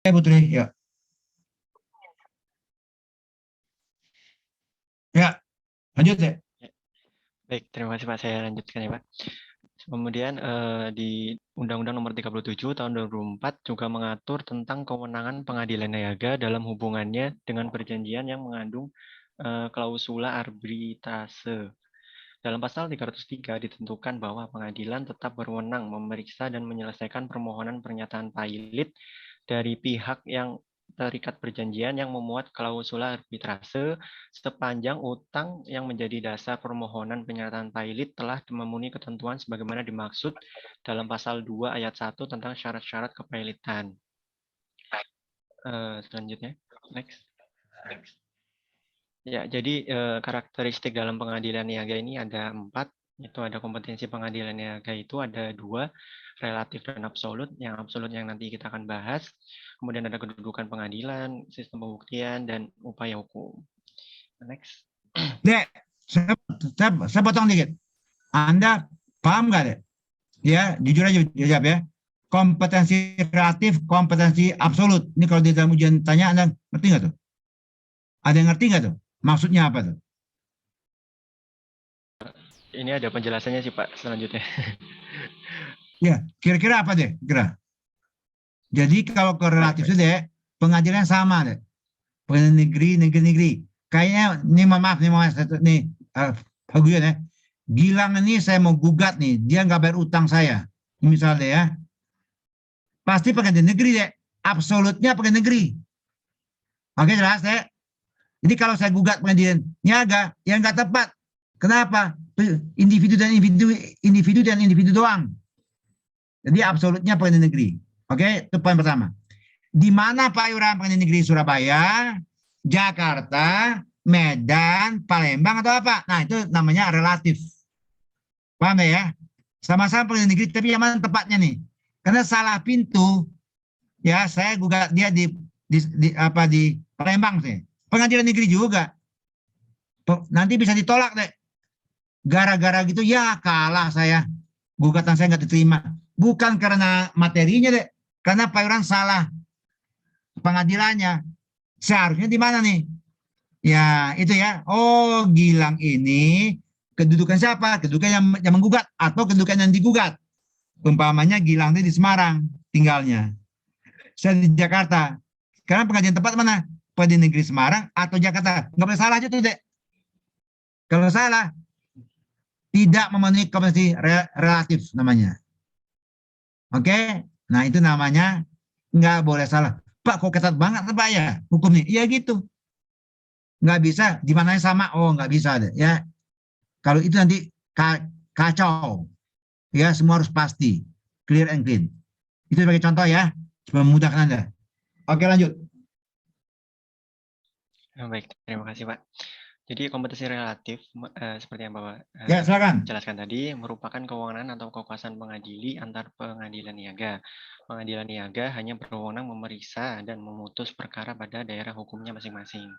Putri, ya. Ya, lanjut ya. Baik, terima kasih Pak. Saya lanjutkan ya Pak. Kemudian di Undang-Undang Nomor 37 Tahun 2004 juga mengatur tentang kewenangan pengadilan niaga dalam hubungannya dengan perjanjian yang mengandung klausula arbitrase. Dalam pasal 303 ditentukan bahwa pengadilan tetap berwenang memeriksa dan menyelesaikan permohonan pernyataan pilot dari pihak yang terikat perjanjian yang memuat klausula arbitrase sepanjang utang yang menjadi dasar permohonan pernyataan pilot telah memenuhi ketentuan sebagaimana dimaksud dalam pasal 2 ayat 1 tentang syarat-syarat kepilotan. Selanjutnya, next. Ya, jadi karakteristik dalam pengadilan niaga ini ada 4. Itu ada kompetensi pengadilan niaga itu ada 2, relatif dan absolut. Yang absolut yang nanti kita akan bahas. Kemudian ada kedudukan pengadilan, sistem pembuktian, dan upaya hukum. Next. Dek, saya potong dikit. Anda paham nggak, Dek? Ya, jujur aja jawab ya. Kompetensi relatif, kompetensi absolut. Ini kalau di dalam ujian tanya, Anda ngerti nggak tuh? Ada yang ngerti nggak tuh? Maksudnya apa tuh? Ini ada penjelasannya sih Pak selanjutnya. Ya, kira-kira apa deh? Kira. Jadi kalau korelatif itu deh, pengadilan sama deh. Pengadilan negeri. Kayaknya, ini maaf nih, Faguyan ya. Gilang ini saya mau gugat nih, dia nggak bayar utang saya. Misalnya ya, pasti pengadilan negeri deh. Absolutnya pengadilan negeri. Oke, jelas deh. Jadi kalau saya gugat pengadilan niaga, yang nggak tepat. Kenapa? Individu dan individu doang. Jadi absolutnya pengadilan negeri. Oke, itu poin pertama. Di mana Pak Iuran pengadilan negeri? Surabaya, Jakarta, Medan, Palembang atau apa? Nah, itu namanya relatif. Paham ya? Sama-sama pengadilan negeri, tapi yang mana tepatnya nih? Karena salah pintu, ya saya gugat dia di Palembang sih. Pengadilan negeri juga. Nanti bisa ditolak deh. Gara-gara gitu ya kalah saya. Gugatan saya nggak diterima. Bukan karena materinya deh. Karena Pak Iuran salah pengadilannya. Seharusnya di mana nih? Ya, itu ya. Oh, Gilang ini kedudukan siapa? Kedudukan yang menggugat atau kedudukan yang digugat. Umpamanya Gilang itu di Semarang tinggalnya. Saya di Jakarta. Sekarang pengadilan tempat mana? Pengadilan negeri Semarang atau Jakarta? Nggak boleh salah aja tuh, Dek. Kalau salah, tidak memenuhi kompetensi relatif namanya. Oke? Nah, itu namanya nggak boleh salah. Pak, kok ketat banget Pak ya hukumnya? Iya gitu. Nggak bisa, di mana sama? Oh, nggak bisa deh. Ya, kalau itu nanti kacau. Ya, semua harus pasti. Clear and clean. Itu sebagai contoh ya, supaya memudahkan Anda. Oke, lanjut. Baik, terima kasih Pak. Jadi kompetensi relatif seperti yang Bapak Ya, silakan. jelaskan tadi merupakan kewenangan atau kekuasaan pengadili antar pengadilan niaga. Pengadilan niaga hanya berwenang memeriksa dan memutus perkara pada daerah hukumnya masing-masing.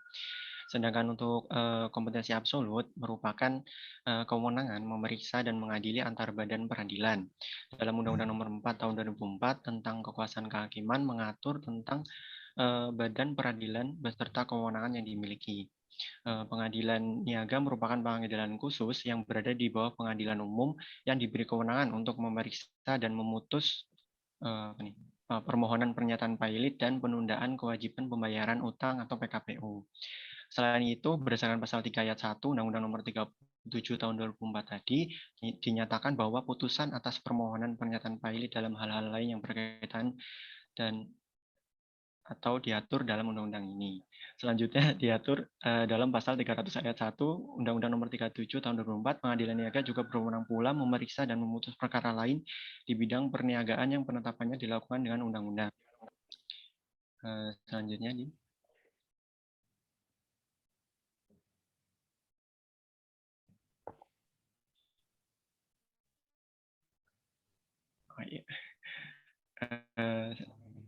Sedangkan untuk kompetensi absolut merupakan kewenangan memeriksa dan mengadili antar badan peradilan. Dalam Undang-Undang Nomor 4 Tahun 2004 tentang kekuasaan kehakiman mengatur tentang badan peradilan beserta kewenangan yang dimiliki. Pengadilan niaga merupakan pengadilan khusus yang berada di bawah pengadilan umum yang diberi kewenangan untuk memeriksa dan memutus permohonan pernyataan pilot dan penundaan kewajiban pembayaran utang atau PKPU. Selain itu, berdasarkan pasal 3 ayat 1 Undang-Undang Nomor 37 Tahun 2004 tadi, dinyatakan bahwa putusan atas permohonan pernyataan pilot dalam hal-hal lain yang berkaitan dan atau diatur dalam undang-undang ini. Selanjutnya diatur dalam pasal 300 ayat 1 Undang-Undang Nomor 37 Tahun 2004, Pengadilan Niaga juga berwenang pula memeriksa dan memutus perkara lain di bidang perniagaan yang penetapannya dilakukan dengan undang-undang. Selanjutnya di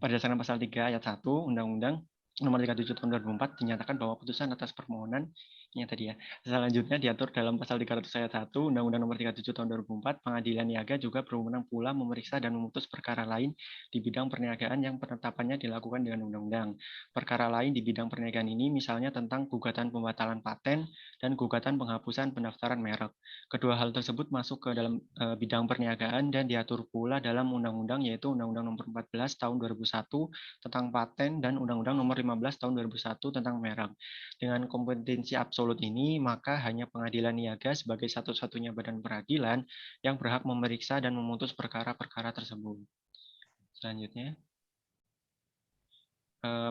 berdasarkan pasal 3 ayat 1 Undang-Undang Nomor 37 Tahun 2004 dinyatakan bahwa putusan atas permohonan Ini tadi ya. Selanjutnya diatur dalam pasal 300 ayat 1 Undang-Undang Nomor 37 Tahun 2004, pengadilan niaga juga berwenang pula memeriksa dan memutus perkara lain di bidang perniagaan yang penetapannya dilakukan dengan undang-undang. Perkara lain di bidang perniagaan ini misalnya tentang gugatan pembatalan paten dan gugatan penghapusan pendaftaran merek. Kedua hal tersebut masuk ke dalam bidang perniagaan dan diatur pula dalam undang-undang, yaitu Undang-Undang Nomor 14 Tahun 2001 tentang paten dan Undang-Undang Nomor 15 Tahun 2001 tentang merek. Dengan kompetensi absolut ini, maka hanya pengadilan niaga sebagai satu-satunya badan peradilan yang berhak memeriksa dan memutus perkara-perkara tersebut. Selanjutnya,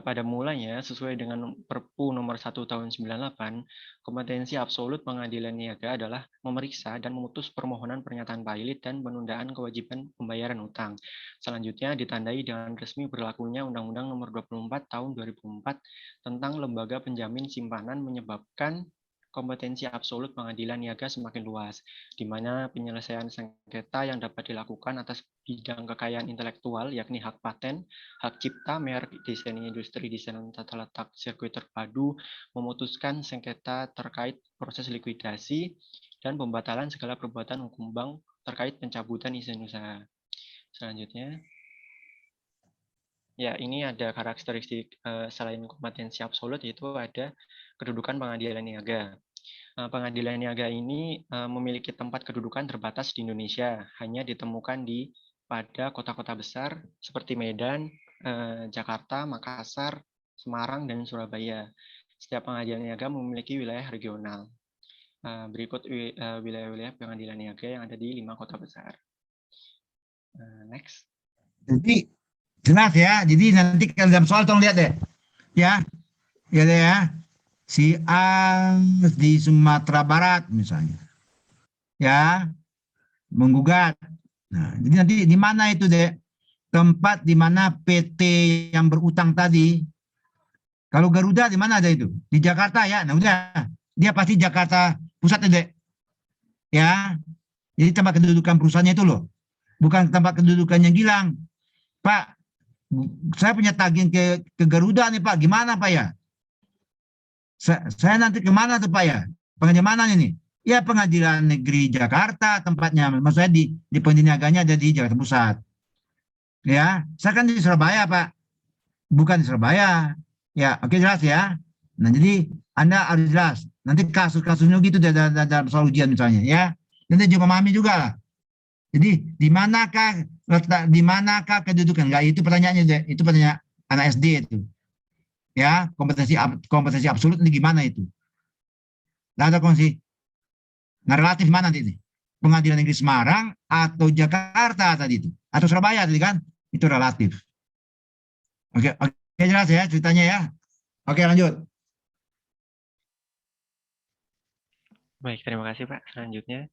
pada mulanya, sesuai dengan Perpu Nomor 1 Tahun 98, kompetensi absolut pengadilan niaga adalah memeriksa dan memutus permohonan pernyataan pailit dan penundaan kewajiban pembayaran utang. Selanjutnya, ditandai dengan resmi berlakunya Undang-Undang Nomor 24 Tahun 2004 tentang lembaga penjamin simpanan menyebabkan kompetensi absolut pengadilan niaga semakin luas, di mana penyelesaian sengketa yang dapat dilakukan atas bidang kekayaan intelektual, yakni hak paten, hak cipta, merek, desain industri, desain tata letak, sirkuit terpadu, memutuskan sengketa terkait proses likuidasi, dan pembatalan segala perbuatan hukum bank terkait pencabutan izin usaha. Selanjutnya, ya ini ada karakteristik selain kompetensi absolut, yaitu ada kedudukan pengadilan niaga. Pengadilan niaga ini memiliki tempat kedudukan terbatas di Indonesia, hanya ditemukan pada kota-kota besar seperti Medan, Jakarta, Makassar, Semarang, dan Surabaya. Setiap pengadilan niaga memiliki wilayah regional. Berikut wilayah-wilayah pengadilan niaga yang ada di 5 kota besar. Next. Jadi jelas ya. Jadi nanti kalau dalam soal tolong lihat deh. Ya. Ya deh ya. Si A di Sumatera Barat misalnya. Ya. Menggugat. Nah, jadi nanti di mana itu deh? Tempat di mana PT yang berutang tadi. Kalau Garuda di mana ada itu? Di Jakarta ya. Nah udah. Dia pasti Jakarta Pusat deh. Ya. Jadi tempat kedudukan perusahaannya itu loh. Bukan tempat kedudukannya Gilang. Pak, saya punya tagih ke Garuda nih Pak, gimana Pak ya? Saya nanti kemana tuh Pak ya? Pengadilan mana ini? Ya Pengadilan Negeri Jakarta tempatnya. Maksudnya di pengadilan niaganya ada di Jakarta Pusat. Ya, saya kan di Surabaya Pak, bukan di Surabaya. Ya, oke jelas ya. Nah jadi Anda harus jelas. Nanti kasus-kasusnya gitu dalam soal ujian misalnya ya. Nanti juga memahami juga lah. Jadi di manakah kedudukan? Enggak, itu pertanyaannya, itu pertanyaan anak SD itu. Ya, kompetensi absolut ini gimana itu? Nah, ada kondisi. Nah, relatif mana nanti? Pengadilan Negeri Semarang atau Jakarta tadi itu? Atau Surabaya tadi kan? Itu relatif. Oke, jelas ya ceritanya ya. Oke, lanjut. Baik, terima kasih Pak. Selanjutnya,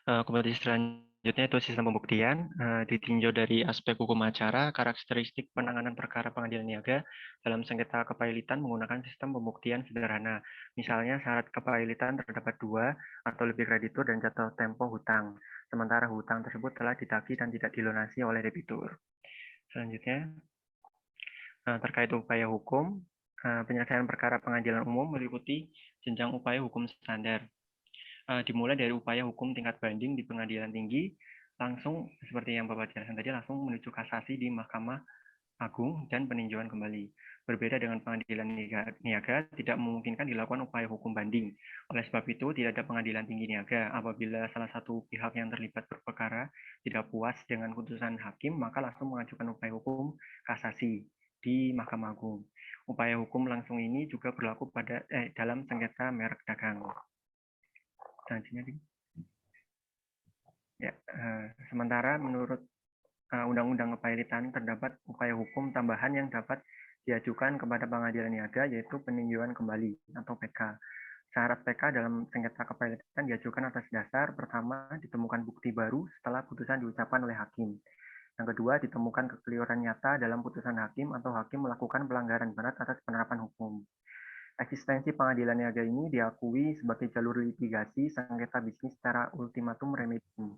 kompetensi selanjutnya itu sistem pembuktian, ditinjau dari aspek hukum acara, karakteristik penanganan perkara pengadilan niaga dalam sengketa kepailitan menggunakan sistem pembuktian sederhana. Misalnya syarat kepailitan terdapat 2 atau lebih kreditur dan jatuh tempo hutang, sementara hutang tersebut telah ditagih dan tidak dilunasi oleh debitur. Selanjutnya, terkait upaya hukum, penyelesaian perkara pengadilan umum meliputi jenjang upaya hukum standar. Dimulai dari upaya hukum tingkat banding di pengadilan tinggi, langsung seperti yang Bapak jelaskan tadi, langsung menuju kasasi di Mahkamah Agung dan peninjauan kembali. Berbeda dengan pengadilan niaga, tidak memungkinkan dilakukan upaya hukum banding. Oleh sebab itu, tidak ada pengadilan tinggi niaga. Apabila salah satu pihak yang terlibat berperkara tidak puas dengan putusan hakim, maka langsung mengajukan upaya hukum kasasi di Mahkamah Agung. Upaya hukum langsung ini juga berlaku dalam sengketa merek dagang. Selanjutnya, ya, sementara menurut Undang-Undang Kepailitan terdapat upaya hukum tambahan yang dapat diajukan kepada pengadilan niaga, yaitu peninjauan kembali atau PK. Syarat PK dalam sengketa kepailitan diajukan atas dasar pertama ditemukan bukti baru setelah putusan diucapkan oleh hakim. Yang kedua, ditemukan kekeliruan nyata dalam putusan hakim atau hakim melakukan pelanggaran berat atas penerapan hukum. Eksistensi pengadilan niaga ini diakui sebagai jalur litigasi sengketa bisnis secara ultimatum remedium.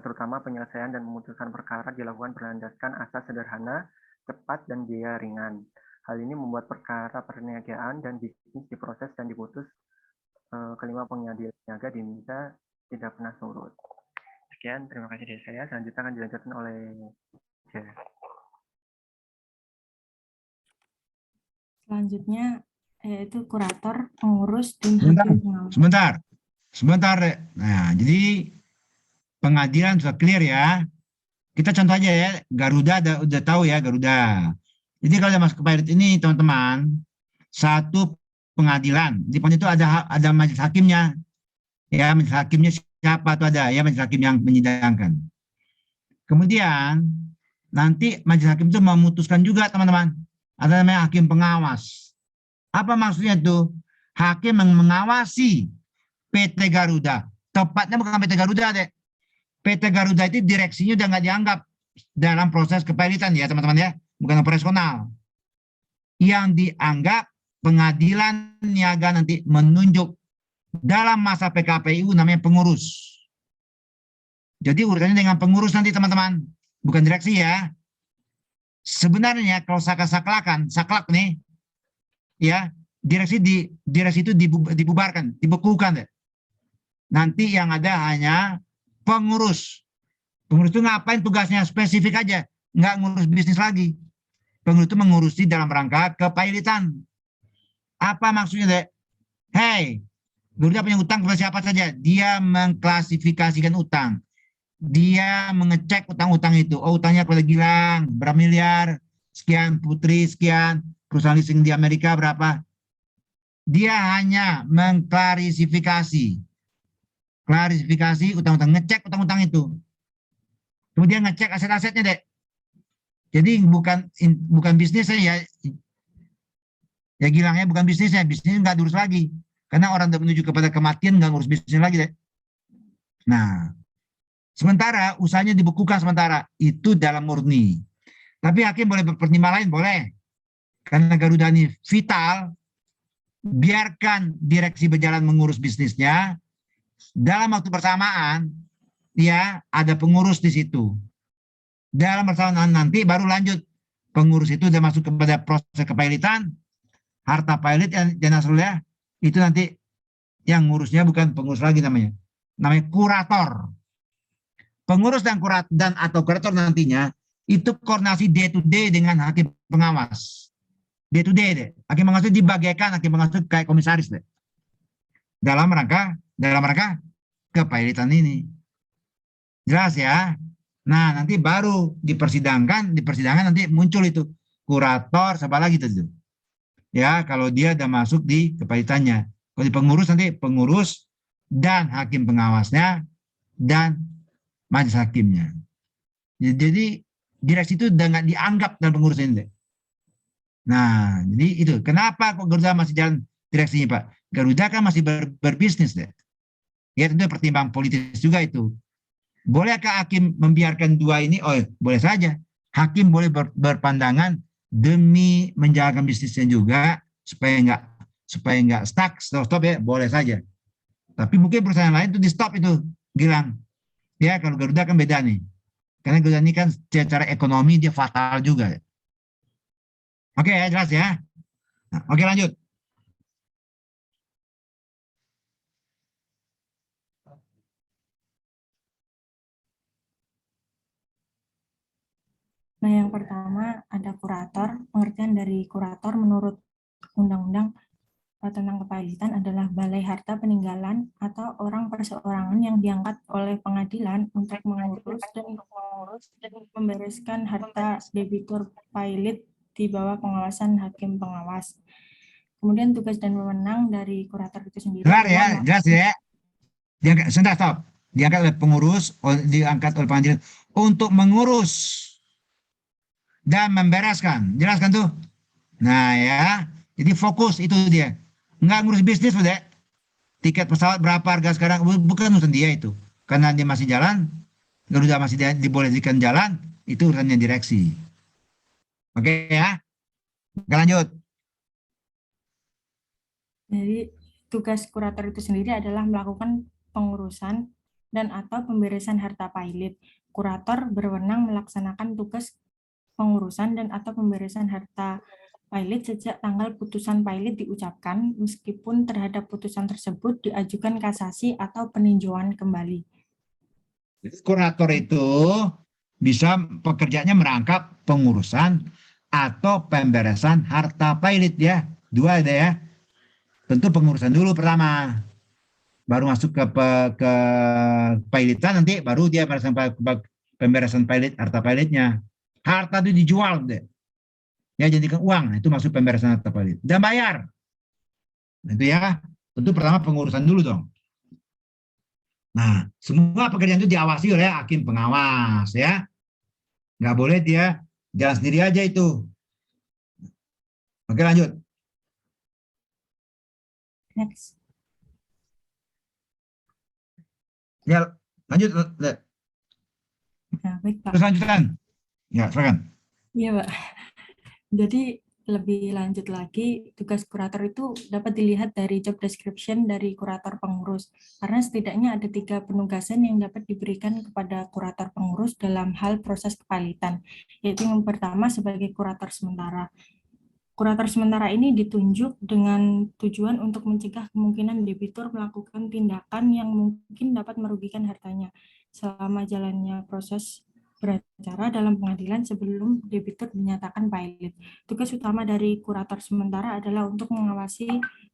Terutama penyelesaian dan pemutusan perkara dilakukan berlandaskan asas sederhana, cepat, dan biaya ringan. Hal ini membuat perkara perniagaan dan bisnis diproses dan diputus kelima pengadilan niaga diminta tidak pernah surut. Sekian, terima kasih dari saya. Selanjutnya akan dilanjutkan oleh Jeff. Selanjutnya yaitu kurator, pengurus, dan Sebentar, hakim pengawas. sebentar, Dek. Nah, jadi pengadilan sudah clear ya. Kita contoh aja ya, Garuda udah tahu ya, Garuda. Jadi kalau ada masuk ke pilot ini, teman-teman, satu pengadilan. Di depan itu ada majelis hakimnya. Ya, majelis hakimnya siapa tuh ada ya, majelis hakim yang menyidangkan. Kemudian nanti majelis hakim itu memutuskan juga, teman-teman. Ada namanya hakim pengawas. Apa maksudnya tuh? Hakim yang mengawasi PT Garuda. Tepatnya bukan PT Garuda, Dek. PT Garuda itu direksinya udah nggak dianggap dalam proses kepailitan ya, teman-teman ya. Bukan operasional. Yang dianggap pengadilan niaga nanti menunjuk dalam masa PKPU namanya pengurus. Jadi urutannya dengan pengurus nanti, teman-teman. Bukan direksi ya. Sebenarnya kalau saklak nih, ya, direksi itu dibubarkan, dibekukan deh. Nanti yang ada hanya pengurus. Pengurus itu ngapain tugasnya? Spesifik aja. Nggak ngurus bisnis lagi. Pengurus itu mengurusi dalam rangka kepailitan. Apa maksudnya, Dek? Hey, Garuda punya utang kepada siapa saja. Dia mengklasifikasikan utang. Dia mengecek utang-utang itu. Oh, utangnya kepada Gilang, berapa miliar, sekian, Putri, sekian, perusahaan leasing di Amerika berapa. Dia hanya mengklarifikasi. Klarifikasi utang-utang, ngecek utang-utang itu. Kemudian ngecek aset-asetnya, Dek. Jadi bukan bisnisnya ya. Ya Gilangnya bukan bisnisnya nggak diurus lagi. Karena orang udah menuju kepada kematian, nggak ngurus bisnis lagi, Dek. Nah, sementara usahanya dibekukan sementara. Itu dalam murni. Tapi hakim boleh berpertimbangan lain, boleh. Karena Garuda ini vital, biarkan direksi berjalan mengurus bisnisnya. Dalam waktu bersamaan, ya ada pengurus di situ. Dalam bersamaan nanti baru lanjut. Pengurus itu sudah masuk kepada proses kepailitan, harta pailit dan Nasrullah, itu nanti yang ngurusnya bukan pengurus lagi namanya kurator. Pengurus dan atau kurator nantinya itu koordinasi day to day dengan hakim pengawas. Day to day deh. Hakim pengawas itu dibagaikan, hakim pengawas itu kayak komisaris deh. Dalam rangka kepailitan ini. Jelas ya? Nah, nanti baru di persidangan nanti muncul itu kurator, siapa lagi tuh. Ya, kalau dia udah masuk di kepailitannya. Kalau di pengurus nanti pengurus dan hakim pengawasnya dan majelis hakimnya. Jadi direksi itu udah nggak dianggap dalam pengurus ini. Nah, jadi itu. Kenapa kok Garuda masih jalan direksinya, Pak? Garuda kan masih berbisnis deh. Ya tentu pertimbangan politis juga itu. Bolehkah hakim membiarkan dua ini? Oh, boleh saja. Hakim boleh berpandangan demi menjalankan bisnisnya juga supaya nggak stop ya, boleh saja. Tapi mungkin perusahaan lain itu di stop itu, Gilang. Ya kalau Garuda kan beda nih. Karena Garuda ini kan secara ekonomi dia fatal juga. Oke ya, jelas ya. Nah, oke lanjut. Nah, yang pertama ada kurator. Pengertian dari kurator menurut Undang-Undang tentang kepailitan adalah balai harta peninggalan atau orang perseorangan yang diangkat oleh pengadilan untuk mengurus dan membereskan harta debitur pailit di bawah pengawasan hakim pengawas. Kemudian tugas dan wewenang dari kurator itu sendiri Kelar ya, adalah jelas ya. Stop. Diangkat oleh pengurus, diangkat oleh pengadilan untuk mengurus dan membereskan. Jelas kan tuh? Nah ya, jadi fokus itu dia. Nggak ngurus bisnis udah. Tiket pesawat berapa harga sekarang? Bukan urusan dia itu. Karena dia masih jalan, Garuda masih dibolehkan jalan, itu urusannya direksi. Oke ya, oke lanjut. Jadi tugas kurator itu sendiri adalah melakukan pengurusan dan atau pemberesan harta pailit. Kurator berwenang melaksanakan tugas pengurusan dan atau pemberesan harta pilot sejak tanggal putusan pilot diucapkan, meskipun terhadap putusan tersebut diajukan kasasi atau peninjauan kembali. Kurator itu bisa pekerjaannya merangkap pengurusan atau pemberesan harta pilot ya. Dua ada ya. Tentu pengurusan dulu pertama. Baru masuk ke pilotan, nanti baru dia pemberesan pilot harta pilotnya. Harta itu dijual deh. Ya jadikan uang, itu masuk pemberesan harta pilot. Dan bayar. Itu ya. Tentu pertama pengurusan dulu dong. Nah, semua pekerjaan itu diawasi oleh hakim pengawas ya. Nggak boleh dia jalan sendiri aja itu. Oke, lanjut. Next. Ya, lanjut. Nah, baik Pak. Terus lanjutkan. Ya, silakan. Iya Pak. Jadi lebih lanjut lagi, tugas kurator itu dapat dilihat dari job description dari kurator pengurus. Karena setidaknya ada 3 penugasan yang dapat diberikan kepada kurator pengurus dalam hal proses kepilitan. Yaitu yang pertama sebagai kurator sementara. Kurator sementara ini ditunjuk dengan tujuan untuk mencegah kemungkinan debitur melakukan tindakan yang mungkin dapat merugikan hartanya selama jalannya proses beracara dalam pengadilan sebelum debitur dinyatakan pilot. Tugas utama dari kurator sementara adalah untuk mengawasi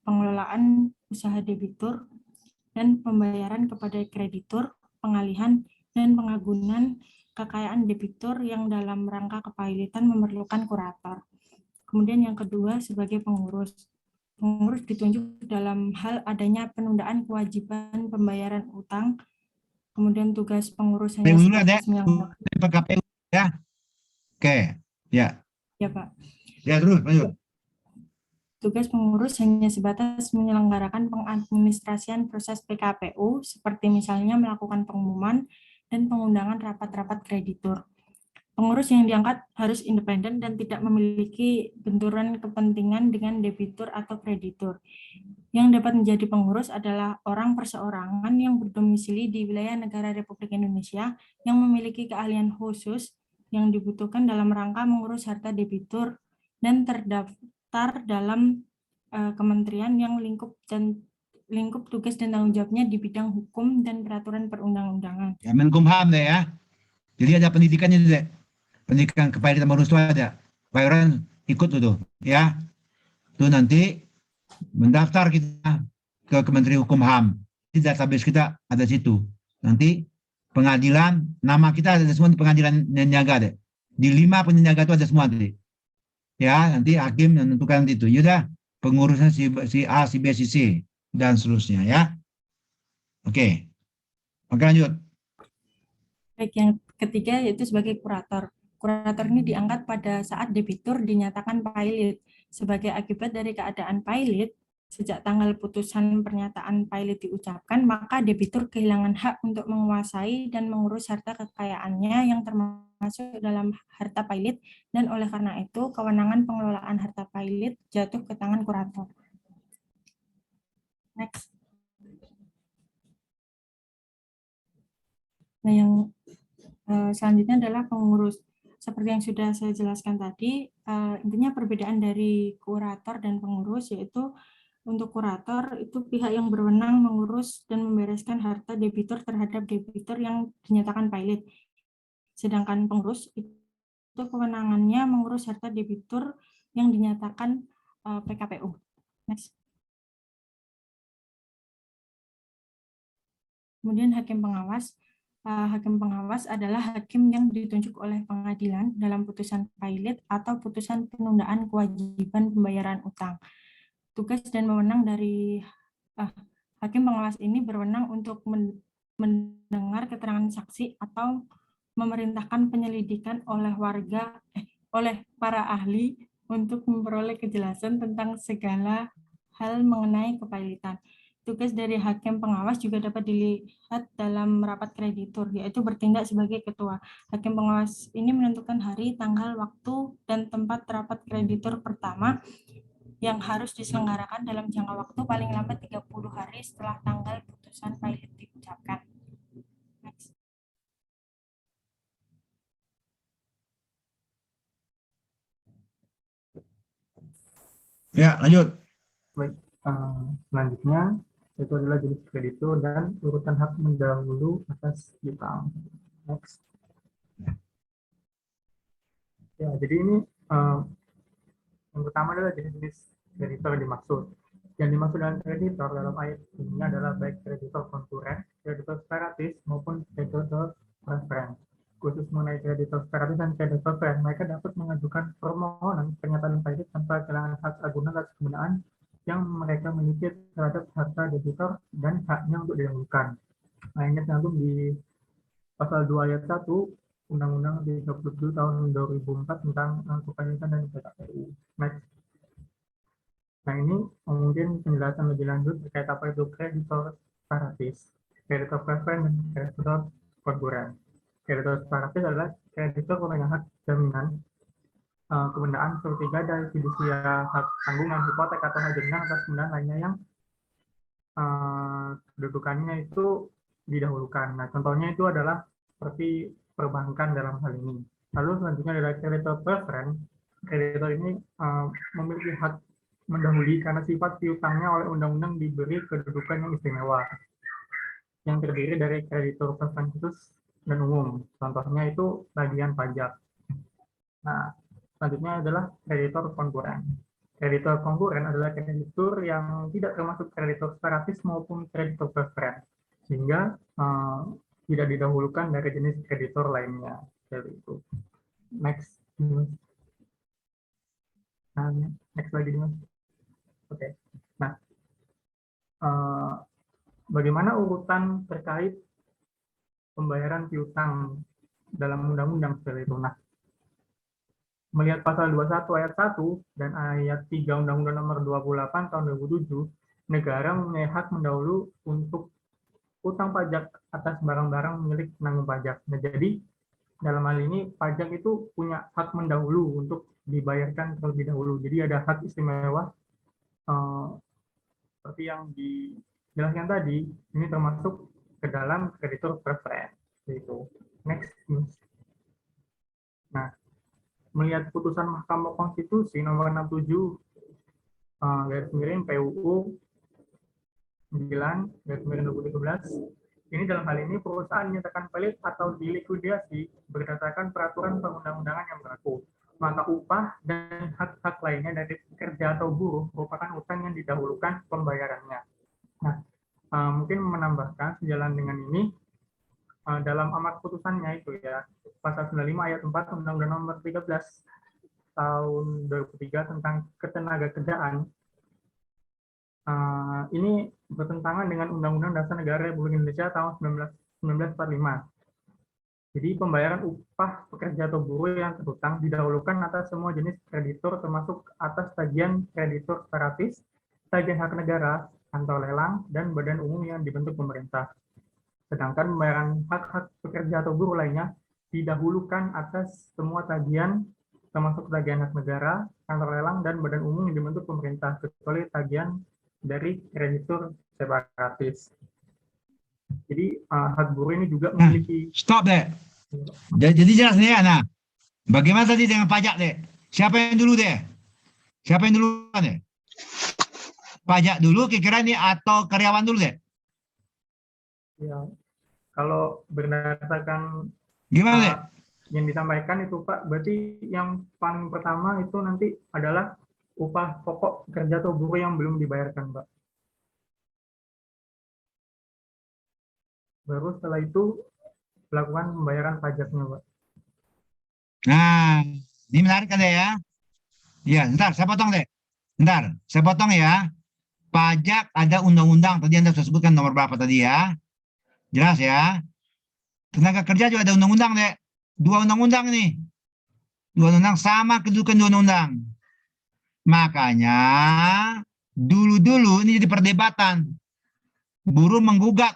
pengelolaan usaha debitur dan pembayaran kepada kreditur, pengalihan, dan pengagunan kekayaan debitur yang dalam rangka kepilotan memerlukan kurator. Kemudian yang kedua sebagai pengurus. Pengurus ditunjuk dalam hal adanya penundaan kewajiban pembayaran utang. Kemudian tugas pengurus hanya dulu ada sebatas menyelenggarakan. KPU ya. Oke, ya. Ya Pak. Ya terus lanjut. Tugas pengurus hanya sebatas menyelenggarakan pengadministrasian proses PKPU seperti misalnya melakukan pengumuman dan pengundangan rapat-rapat kreditur. Pengurus yang diangkat harus independen dan tidak memiliki benturan kepentingan dengan debitur atau kreditur. Yang dapat menjadi pengurus adalah orang perseorangan yang berdomisili di wilayah negara Republik Indonesia yang memiliki keahlian khusus yang dibutuhkan dalam rangka mengurus harta debitur dan terdaftar dalam kementerian yang lingkup tugas dan tanggung jawabnya di bidang hukum dan peraturan perundang-undangan. Ya, Menkumham deh ya. Jadi ada pendidikannya deh. Pendidikan kepilotan bonus itu ada. Bayaran ikut tuh ya. Tuh nanti mendaftar kita ke Kementerian Hukum HAM. Di database kita ada situ. Nanti pengadilan, nama kita ada semua di pengadilan niaga deh. Di 5 penyiaga itu ada semua nanti. Ya, nanti hakim menentukan itu. Yaudah, pengurusnya si A, si B, si C, dan seterusnya ya. Oke. Oke, lanjut. Baik, yang ketiga yaitu sebagai kurator. Kurator ini diangkat pada saat debitur dinyatakan pilot. Sebagai akibat dari keadaan pilot, sejak tanggal putusan pernyataan pilot diucapkan, maka debitur kehilangan hak untuk menguasai dan mengurus harta kekayaannya yang termasuk dalam harta pilot, dan oleh karena itu, kewenangan pengelolaan harta pilot jatuh ke tangan kurator. Next. Nah, yang selanjutnya adalah pengurus. Seperti yang sudah saya jelaskan tadi, intinya perbedaan dari kurator dan pengurus yaitu untuk kurator itu pihak yang berwenang mengurus dan membereskan harta debitur terhadap debitur yang dinyatakan pilot. Sedangkan pengurus itu kewenangannya mengurus harta debitur yang dinyatakan PKPU. Next. Kemudian hakim pengawas. Hakim pengawas adalah hakim yang ditunjuk oleh pengadilan dalam putusan pilot atau putusan penundaan kewajiban pembayaran utang. Tugas dan wewenang dari hakim pengawas ini berwenang untuk mendengar keterangan saksi atau memerintahkan penyelidikan oleh oleh para ahli untuk memperoleh kejelasan tentang segala hal mengenai kepailitan. Tugas dari hakim pengawas juga dapat dilihat dalam rapat kreditur, yaitu bertindak sebagai ketua. Hakim pengawas ini menentukan hari, tanggal, waktu, dan tempat rapat kreditur pertama yang harus diselenggarakan dalam jangka waktu paling lambat 30 hari setelah tanggal putusan pilot diucapkan. Next. Ya, lanjut. Baik, selanjutnya itu adalah jenis kreditur dan urutan hak mendahulu atas piutang. Next. Ya, jadi ini yang pertama adalah jenis-jenis kreditor yang dimaksud. Yang dimaksud dengan kreditor dalam ayat ini adalah baik kreditor konkuren, kreditor separatis, maupun kreditor preferen. Khusus mengenai kreditor separatis dan kreditor preferen, mereka dapat mengajukan permohonan pernyataan kredit tanpa kehilangan hak agunan atas penggunaan yang mereka miliki terhadap harta debitur dan haknya untuk didahulukan. Nah, ini tercantum di pasal 2 ayat 1 Undang-Undang 37 tahun 2004 tentang kepajakan dan PKPU. Next. Nah, ini mungkin penjelasan lebih lanjut terkait apa itu kreditor separatis, kreditor preferen, dan kreditor konkuren. Kreditor separatis adalah kreditor pemegang hak jaminan kebendaan seperti gadai, fidusia, hak tanggungan, hipotek atau hak jaminan atas benda lainnya yang kedudukannya itu didahulukan. Nah, contohnya itu adalah seperti perbankan dalam hal ini. Lalu selanjutnya adalah kreditor preferen. Kreditor ini memiliki hak mendahului karena sifat piutangnya oleh undang-undang diberi kedudukan yang istimewa, yang terdiri dari kreditor preferen khusus dan umum. Contohnya itu tagihan pajak. Nah, selanjutnya adalah kreditor konkuren. Kreditor konkuren adalah kreditur yang tidak termasuk kreditor separatis maupun kreditor preferen, sehingga tidak didahulukan dari jenis kreditor lainnya. Seperti itu. Next. Nah, next lagi, Mas. Oke. Nah, bagaimana urutan terkait pembayaran piutang dalam undang-undang seperti itu? Nah, melihat pasal 21 ayat 1 dan ayat 3 Undang-Undang Nomor 28 tahun 2007, negara mempunyai hak mendahulu untuk utang pajak atas barang-barang milik penanggung pajak. Nah, jadi dalam hal ini pajak itu punya hak mendahulu untuk dibayarkan terlebih dahulu. Jadi ada hak istimewa seperti yang dijelaskan tadi, ini termasuk ke dalam kreditor preferen. Itu. Next. Nah, melihat putusan Mahkamah Konstitusi nomor 67 garis miring PUU 9 garis miring 2013, ini dalam hal ini perusahaan menyatakan pelit atau dilikuidasi berdasarkan peraturan perundang-undangan yang berlaku. Maka upah dan hak-hak lainnya dari pekerja atau buruh merupakan utang yang didahulukan pembayarannya. Nah, mungkin menambahkan sejalan dengan ini, dalam amar putusannya itu ya, pasal 95 ayat 4 Undang-Undang Nomor 13 tahun 2003 tentang ketenagakerjaan, ini bertentangan dengan Undang-Undang Dasar Negara Republik Indonesia tahun 1945. Jadi pembayaran upah pekerja atau buruh yang terhutang didahulukan atas semua jenis kreditur, termasuk atas tagihan kreditur separatis, tagihan hak negara, kantor lelang, dan badan umum yang dibentuk pemerintah. Sedangkan pembayaran hak-hak pekerja atau buruh lainnya didahulukan atas semua tagihan, termasuk tagihan hak negara, kantor lelang, dan badan umum yang dibentuk pemerintah, kecuali tagihan dari kreditur separatis. Jadi hak buruh ini juga memiliki. Stop deh. Jadi jelas nih ya. Nah, bagaimana tadi dengan pajak deh? Siapa yang dulu deh? Siapa yang duluan deh? Pajak dulu kira-kira ini atau karyawan dulu deh? Ya, kalau berdasarkan Gimana deh? yang disampaikan itu Pak, berarti yang paling pertama itu nanti adalah upah pokok pekerja atau buruh yang belum dibayarkan, Pak. Baru setelah itu melakukan pembayaran pajaknya, Pak. Nah, ini menarik kan deh ya? Ya, bentar, saya potong deh. Bentar, saya potong ya. Pajak ada undang-undang, tadi Anda sudah sebutkan nomor berapa tadi ya? Jelas ya? Tenaga kerja juga ada undang-undang deh. 2 undang-undang nih. 2 undang sama kedudukan 2 undang. Makanya dulu-dulu ini jadi perdebatan. Buruh menggugat.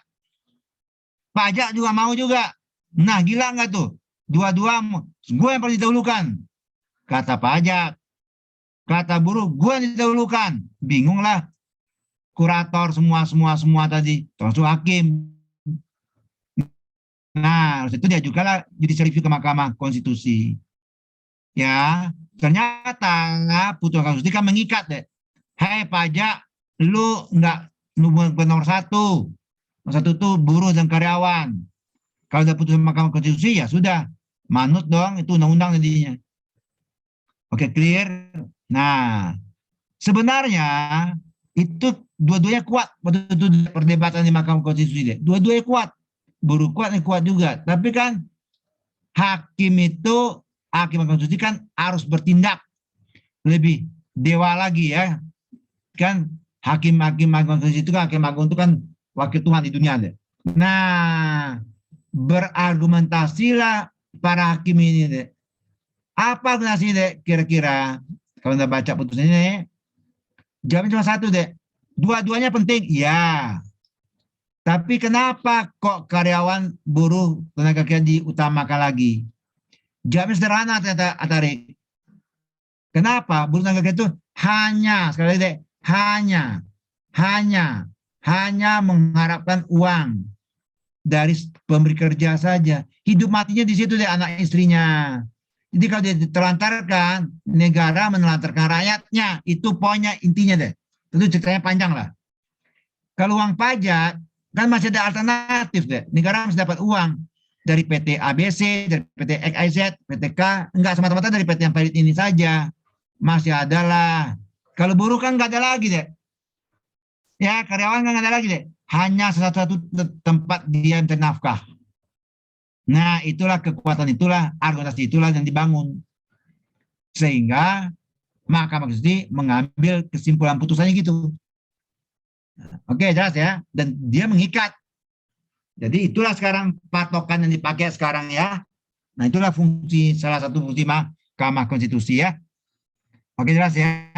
Pajak juga mau juga. Nah, gila nggak tuh? Dua-dua, gue yang paling didahulukan. Kata pajak. Kata buruh, gue yang didahulukan. Bingung lah. Kurator semua tadi. Termasuk hakim. Nah, itu diajukanlah judicial review ke Mahkamah Konstitusi. Ya, ternyata putusan konstitusi kan mengikat deh. Hai pajak, lu nomor satu. Nomor satu tuh buruh dan karyawan. Kalau udah putusan Mahkamah Konstitusi ya sudah, manut dong, itu undang-undang jadinya. Oke, clear. Nah, sebenarnya itu dua-duanya kuat waktu itu perdebatan di Mahkamah Konstitusi deh. Dua-duanya kuat, buruh kuat dan kuat juga. Tapi kan hakim konstitusi kan harus bertindak lebih dewa lagi ya. Kan hakim-hakim konstitusi itu kan hakim agung itu kan wakil Tuhan di dunia deh. Nah, berargumentasilah para hakim ini deh. Apa argumentasi deh kira-kira kalau Anda baca putusan ini? Jawabnya cuma satu deh. Dua-duanya penting, ya. Tapi kenapa kok karyawan, buruh, tenaga kerja diutamakan lagi? Jawabnya sederhana ternyata, Atarik. Kenapa? Buruh tenaga kerja itu hanya, sekali lagi deh, hanya mengharapkan uang dari pemberi kerja saja. Hidup matinya di situ deh anak istrinya. Jadi kalau dia ditelantarkan, negara menelantarkan rakyatnya. Itu poinnya, intinya deh. Itu ceritanya panjang lah. Kalau uang pajak, kan masih ada alternatif deh. Negara masih dapat uang dari PT ABC, dari PT XYZ, PT K. Enggak semata-mata dari PT yang valid ini saja. Masih ada lah. Kalau buruh kan nggak ada lagi deh. Ya, karyawan kan nggak ada lagi deh. Hanya satu-satu tempat dia mencari nafkah. Nah, itulah kekuatan, itulah argumentasi, itulah yang dibangun. Sehingga Mahkamah Konstitusi mengambil kesimpulan putusannya gitu. Oke, jelas ya. Dan dia mengikat. Jadi itulah sekarang patokan yang dipakai sekarang ya. Nah, itulah fungsi, salah satu fungsi Mahkamah Konstitusi ya. Oke, jelas ya.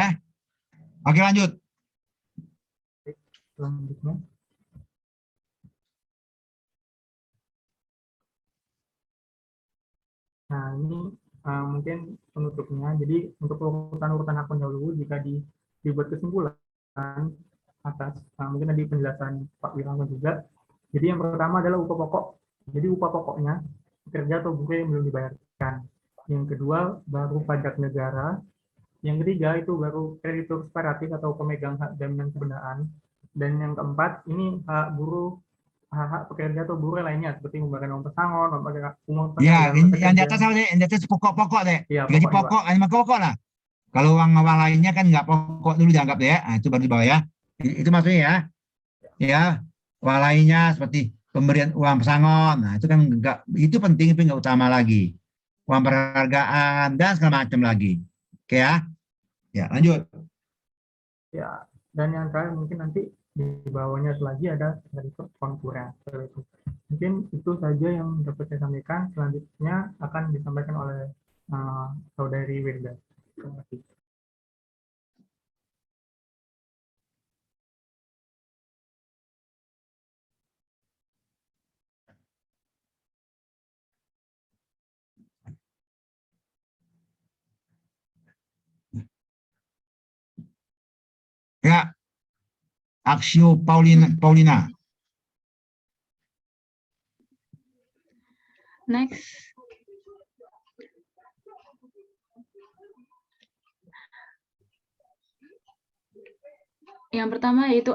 Oke, lanjut. Selanjutnya. Nah, ini mungkin penutupnya. Jadi untuk urutan-urutan hak pendahulu jika dibuat kesimpulan atas mungkin tadi penjelasan Pak Wirawan juga. Jadi yang pertama adalah upah pokok. Jadi upah pokoknya pekerja atau buruh yang belum dibayarkan. Yang kedua baru pajak negara. Yang ketiga itu baru kreditur separatis atau pemegang hak jaminan kebenaran. Dan yang keempat ini hak buruh, hak pekerja atau buruh lainnya seperti membayar uang pesangon, uang Ya, yang di atas apa deh? Yang di atas pokok-pokok deh. Ya, Gaji pokok, hanya pokok lah. Kalau uang lainnya kan nggak pokok dulu dianggap deh ya. Nah, itu baru di bawah ya. Itu maksudnya ya. Ya, uang lainnya seperti pemberian uang pesangon. Nah, itu kan enggak, itu penting tapi nggak utama lagi. Uang penghargaan dan segala macam lagi. Oke ya. Ya, lanjut. Ya, dan yang terakhir mungkin nanti di bawahnya lagi ada kreditur konkuren. Mungkin itu saja yang dapat saya sampaikan. Selanjutnya akan disampaikan oleh Saudari Wirda. Terima kasih. Ya, Aksio Paulina. Next. Yang pertama yaitu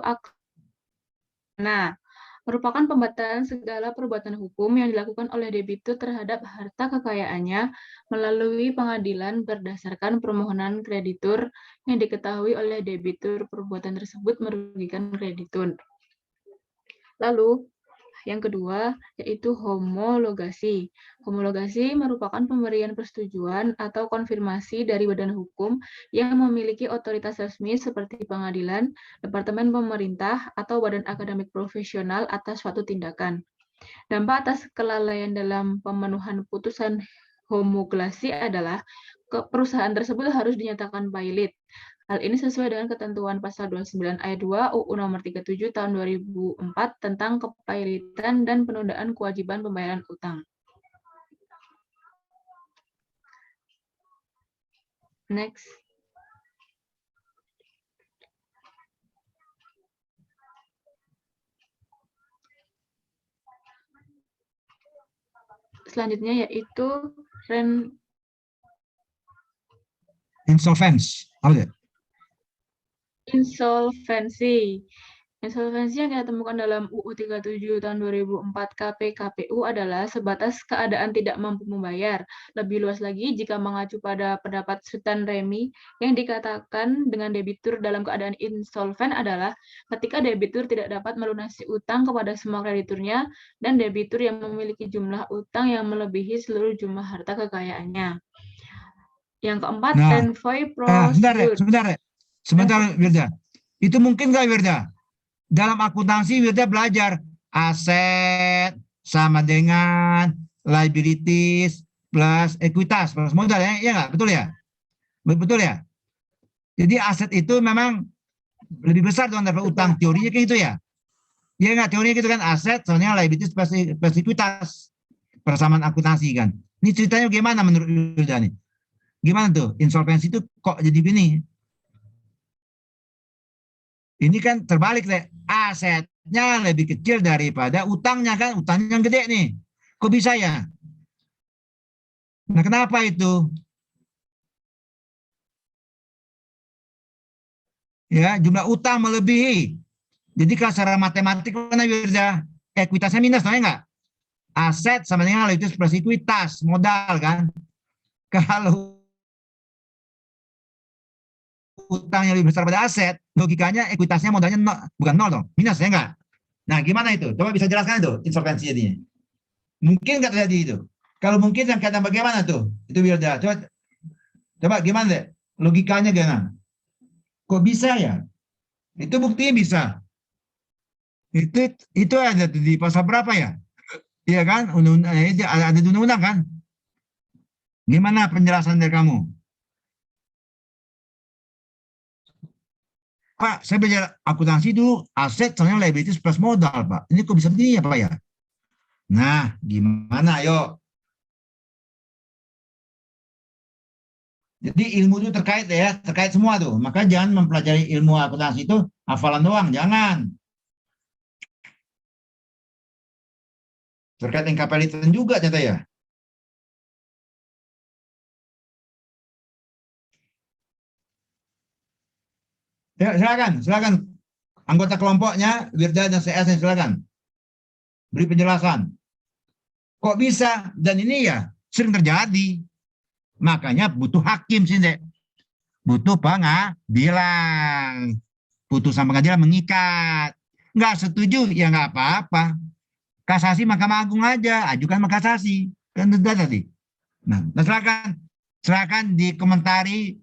merupakan pembatalan segala perbuatan hukum yang dilakukan oleh debitur terhadap harta kekayaannya melalui pengadilan berdasarkan permohonan kreditur yang diketahui oleh debitur perbuatan tersebut merugikan kreditur. Lalu, yang kedua, yaitu homologasi. Homologasi merupakan pemberian persetujuan atau konfirmasi dari badan hukum yang memiliki otoritas resmi seperti pengadilan, departemen pemerintah, atau badan akademik profesional atas suatu tindakan. Dampak atas kelalaian dalam pemenuhan putusan homologasi adalah perusahaan tersebut harus dinyatakan valid. Hal ini sesuai dengan ketentuan pasal 29 ayat 2 UU nomor 37 tahun 2004 tentang kepahilitan dan penundaan kewajiban pembayaran utang. Next. Selanjutnya yaitu Insolvence. Apa itu? Insolvensi. Insolvensi yang kita temukan dalam UU 37 tahun 2004 KPKPU adalah sebatas keadaan tidak mampu membayar. Lebih luas lagi, jika mengacu pada pendapat Sultan Remi, yang dikatakan dengan debitur dalam keadaan insolven adalah ketika debitur tidak dapat melunasi utang kepada semua krediturnya dan debitur yang memiliki jumlah utang yang melebihi seluruh jumlah harta kekayaannya. Yang keempat, Nah, envoy sebentar ya, procedure. sebentar Wirda. Itu mungkin nggak Wirda? Dalam akuntansi Wirda belajar aset sama dengan liabilities plus ekuitas plus modal ya, iya nggak? Betul ya? Betul ya? Jadi aset itu memang lebih besar daripada utang. Teorinya kayak gitu ya? Iya nggak? Teorinya gitu kan, aset soalnya liabilities plus ekuitas. Persamaan akuntansi kan. Ini ceritanya gimana menurut Wirda nih? Gimana tuh? Insolvensi itu kok jadi gini? Ini kan terbalik deh. Asetnya lebih kecil daripada utangnya kan. Utangnya yang gede nih. Kok bisa ya? Nah kenapa itu? Ya jumlah utang melebihi. Jadi kalau secara matematik mana Wirda? Ekuitasnya minus, tahu nggak? Aset sama dengan liabilitas plus ekuitas, modal kan. Kalau utangnya lebih besar pada aset, logikanya ekuitasnya modalnya bukan nol dong, minus ya enggak? Nah gimana itu? Coba bisa jelaskan itu insolvensi jadinya. Mungkin nggak terjadi itu? Kalau mungkin yang kata bagaimana tuh? Itu Wirda. Coba gimana deh? Logikanya gimana? Kok bisa ya? Itu buktinya bisa. Itu ada di pasal berapa ya? Iya kan? Ada di undang-undang kan? Gimana penjelasan dari kamu? Pak, saya belajar akuntansi dulu, aset soalnya liabilities plus modal, Pak. Ini kok bisa begini ya, Pak ya? Nah, gimana? Ayo. Jadi ilmu itu terkait ya, terkait semua tuh. Maka jangan mempelajari ilmu akuntansi itu hafalan doang, jangan. Terkait incapability juga ternyata ya. Ya, silakan. Anggota kelompoknya, Wirda dan CS, silakan. Beri penjelasan. Kok bisa? Dan ini ya sering terjadi. Makanya butuh hakim sih, Dek. Butuh pengadilan. Putusan pengadilan mengikat. Nggak setuju, ya nggak apa-apa. Kasasi Mahkamah Agung aja, ajukan kasasi. Kan sudah tadi. Nah, silakan dikomentari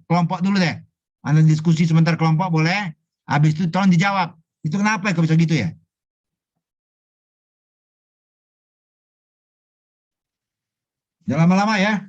kelompok dulu deh. Anda diskusi sebentar kelompok boleh. Habis itu tolong dijawab. Itu kenapa ya bisa gitu ya? Jangan lama-lama ya.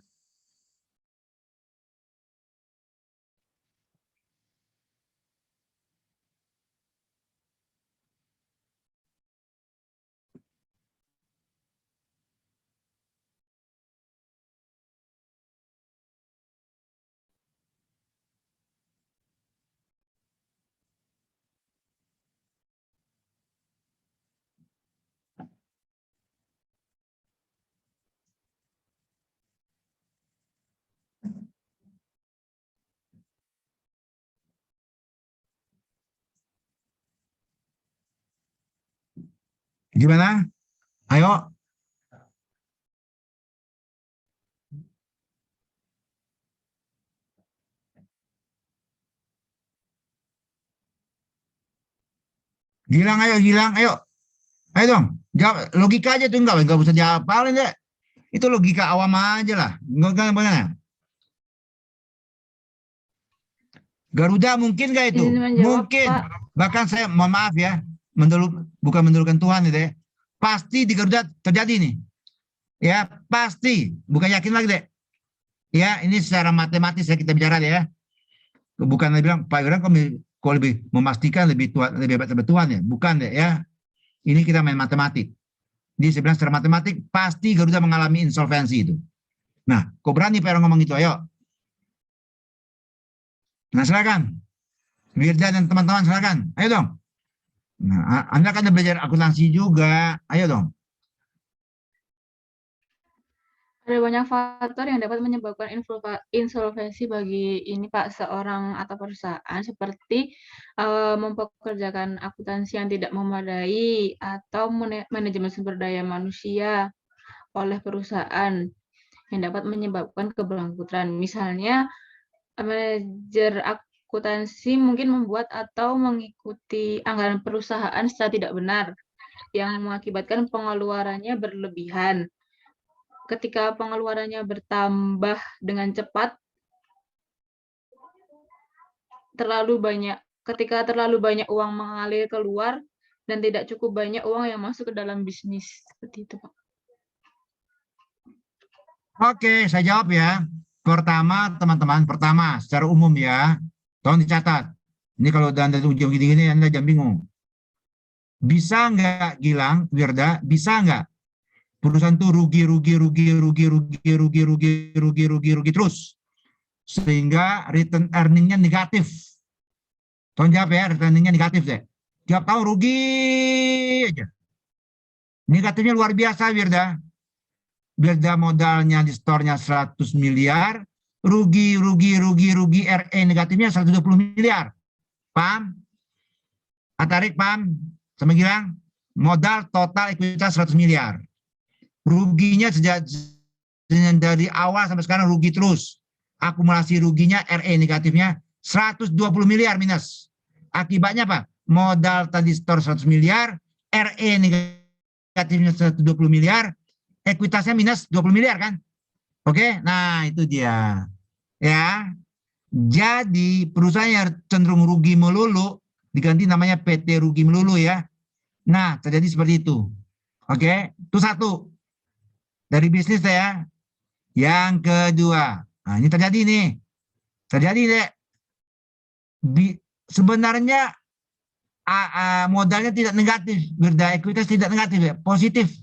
Gimana? Ayo. Gilang, ayo, Gilang, ayo. Ayo dong. Jawab. Logika aja tuh enggak usah jawab paling deh. Itu logika awam aja lah. Enggak bagaimana? Garuda mungkin nggak itu? Izin menjawab, Mungkin. Pak. Bahkan saya mohon maaf ya, bukan mendulukan Tuhan itu ya. Pasti di Garuda terjadi nih. Ya, pasti. Bukan yakin lagi deh. Ya, ini secara matematis ya kita bicara deh ya. Bukan lagi bilang Pak Iran kok lebih memastikan lebih hebat dari Tuhan ya. Bukan deh ya. Ini kita main matematik. Jadi saya bilang secara matematik pasti Garuda mengalami insolvensi itu. Nah, kok berani Pak Iran ngomong itu? Ayo. Nah, silakan. Wirda dan teman-teman silakan. Ayo dong. Nah, Anda kan belajar akuntansi juga. Ayo dong. Ada banyak faktor yang dapat menyebabkan insolvensi bagi ini Pak, seorang atau perusahaan seperti mempekerjakan akuntansi yang tidak memadai atau manajemen sumber daya manusia oleh perusahaan yang dapat menyebabkan keberlangsutan. Misalnya manajer akuntansi mungkin membuat atau mengikuti anggaran perusahaan secara tidak benar yang mengakibatkan pengeluarannya berlebihan. Ketika pengeluarannya bertambah dengan cepat, ketika terlalu banyak uang mengalir keluar dan tidak cukup banyak uang yang masuk ke dalam bisnis. Seperti itu, Pak. Oke, saya jawab ya. Pertama, teman-teman, pertama secara umum ya, tolong dicatat. Ini kalau Anda ujian gini-gini, Anda jangan bingung. Bisa nggak Gilang, Wirda, bisa nggak perusahaan tuh rugi terus, sehingga return earning-nya negatif. Tolong jawab ya, return earning-nya negatif deh. Tiap tahun rugi aja. Negatifnya luar biasa, Wirda. Wirda modalnya di store-nya 100 miliar, rugi RE negatifnya 120 miliar. Paham? Atarik paham? Sama Gilang? Modal total ekuitas 100 miliar. Ruginya sejak dari awal sampai sekarang rugi terus. Akumulasi ruginya RE negatifnya 120 miliar minus. Akibatnya apa? Modal tadi store 100 miliar, RE negatifnya 120 miliar, ekuitasnya minus 20 miliar kan? Oke, nah itu dia. Ya. Jadi perusahaan yang cenderung rugi melulu diganti namanya PT rugi melulu ya. Nah, terjadi seperti itu. Oke, itu satu. Dari bisnis ya. Yang kedua, nah ini terjadi nih. Terjadi deh. Sebenarnya modalnya tidak negatif, berdaya ekuitas tidak negatif ya, positif.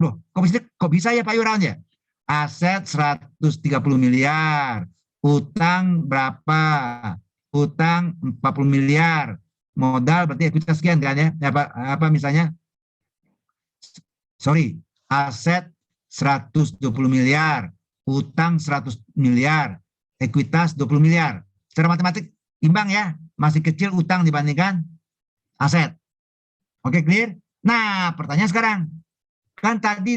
Loh, kok bisa ya Pak Yurawan ya? Aset 130 miliar, utang berapa? Utang 40 miliar, modal berarti ekuitas sekian kan ya? Apa misalnya? Sorry, aset 120 miliar, utang 100 miliar, ekuitas 20 miliar. Secara matematik imbang ya, masih kecil utang dibandingkan aset. Oke, clear? Nah, pertanyaan sekarang. Kan tadi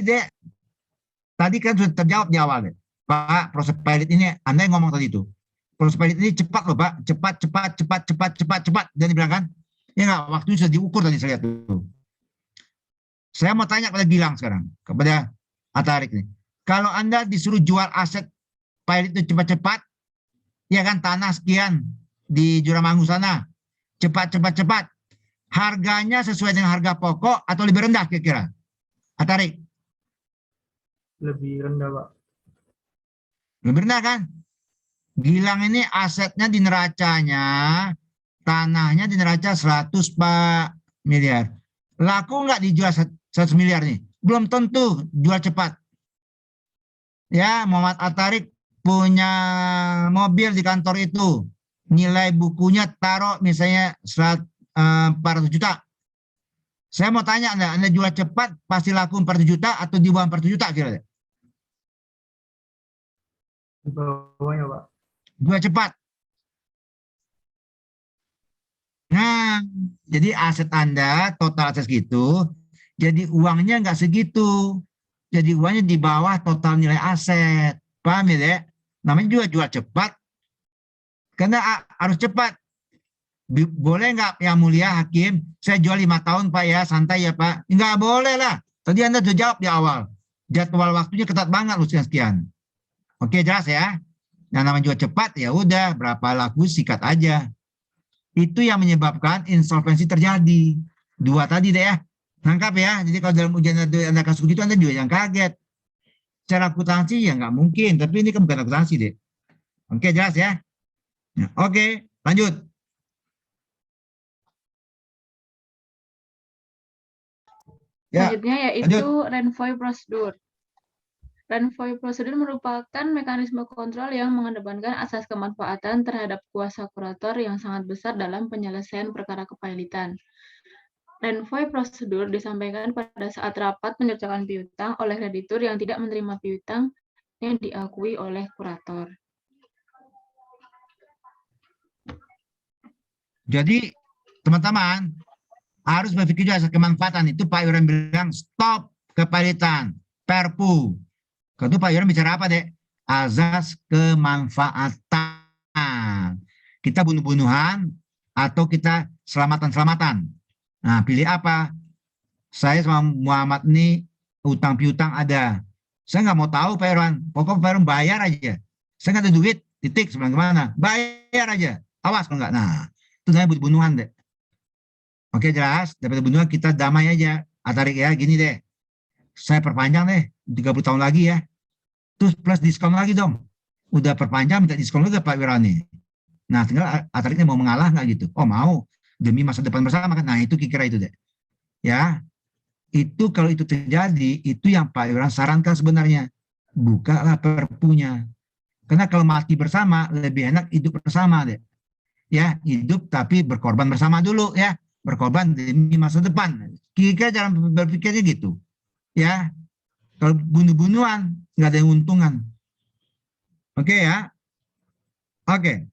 kan sudah terjawab di awal deh. Pak, proses pilot ini Anda yang ngomong tadi itu. Proses pilot ini cepat loh Pak, cepat. Dan dibilang kan, ya nggak, waktunya sudah diukur tadi saya lihat tuh. Saya mau tanya kepada Gilang sekarang, kepada Atarik nih. Kalau Anda disuruh jual aset pilot itu cepat-cepat, ya kan tanah sekian di Juramanggu sana, cepat. Harganya sesuai dengan harga pokok atau lebih rendah kira-kira? Atarik. Lebih rendah, Pak. Lebih rendah kan? Gilang ini asetnya di neracanya, tanahnya di neraca 100 Pak miliar. Laku nggak dijual 100 miliar nih? Belum tentu jual cepat. Ya, Muhammad Atarik punya mobil di kantor itu. Nilai bukunya taruh misalnya 400 juta. Saya mau tanya Anda jual cepat pasti laku 400 juta atau di bawah 400 juta kira-kira? Di bawahnya, Pak. Jual cepat. Nah, jadi aset Anda total aset segitu, jadi uangnya nggak segitu. Jadi uangnya di bawah total nilai aset. Paham ya, Dek? Namanya juga jual cepat. Karena harus cepat. Boleh nggak yang mulia hakim, saya jual 5 tahun Pak ya, santai ya Pak. Nggak boleh lah. Tadi Anda sudah jawab di awal. Jadwal waktunya ketat banget loh sekian. Oke, jelas ya. Yang namanya jual cepat ya udah berapa laku sikat aja. Itu yang menyebabkan insolvensi terjadi. Dua tadi deh ya. Nangkap ya. Jadi kalau dalam ujian Anda kasus begitu Anda juga yang kaget. Secara akuntansi ya nggak mungkin. Tapi ini kan bukan akuntansi deh. Oke, jelas ya. Nah, oke, lanjut. Ya, Selanjutnya yaitu Renvoy Prosedur. Renvoy Prosedur merupakan mekanisme kontrol yang mengedepankan asas kemanfaatan terhadap kuasa kurator yang sangat besar dalam penyelesaian perkara kepailitan. Renvoy Prosedur disampaikan pada saat rapat menyertakan piutang oleh kreditur yang tidak menerima piutang yang diakui oleh kurator. Jadi teman-teman harus berpikir juga asas kemanfaatan. Itu Pak Iwan bilang stop kepalitan, perpu. Kalau itu Pak Iwan bicara apa deh? Azas kemanfaatan. Kita bunuh-bunuhan atau kita selamatan-selamatan. Nah, pilih apa? Saya sama Muhammad ini utang piutang ada. Saya nggak mau tahu Pak Irwan. Pokoknya Pak Irwan bayar aja. Saya nggak ada duit, titik. Sebelah kemana? Bayar aja. Awas kalau nggak. Nah, itu namanya bunuh-bunuhan deh. Oke, jelas. Daripada bunuhan kita damai aja. Tarik ya, gini deh. Saya perpanjang deh, 30 tahun lagi ya. Terus plus diskon lagi dong. Udah perpanjang, minta diskon lagi Pak Wirani. Nah, tinggal Atariknya mau mengalah nggak gitu. Oh mau, demi masa depan bersama kan. Nah, itu kira itu deh. Ya, itu kalau itu terjadi, itu yang Pak Wirani sarankan sebenarnya. Bukalah perpunya. Karena kalau mati bersama, lebih enak hidup bersama deh. Ya, hidup tapi berkorban bersama dulu ya. Berkorban demi masa depan. Kira-kira jalan berpikirnya gitu. Ya, kalau bunuh-bunuhan nggak ada yang untungan. Oke ya. Oke.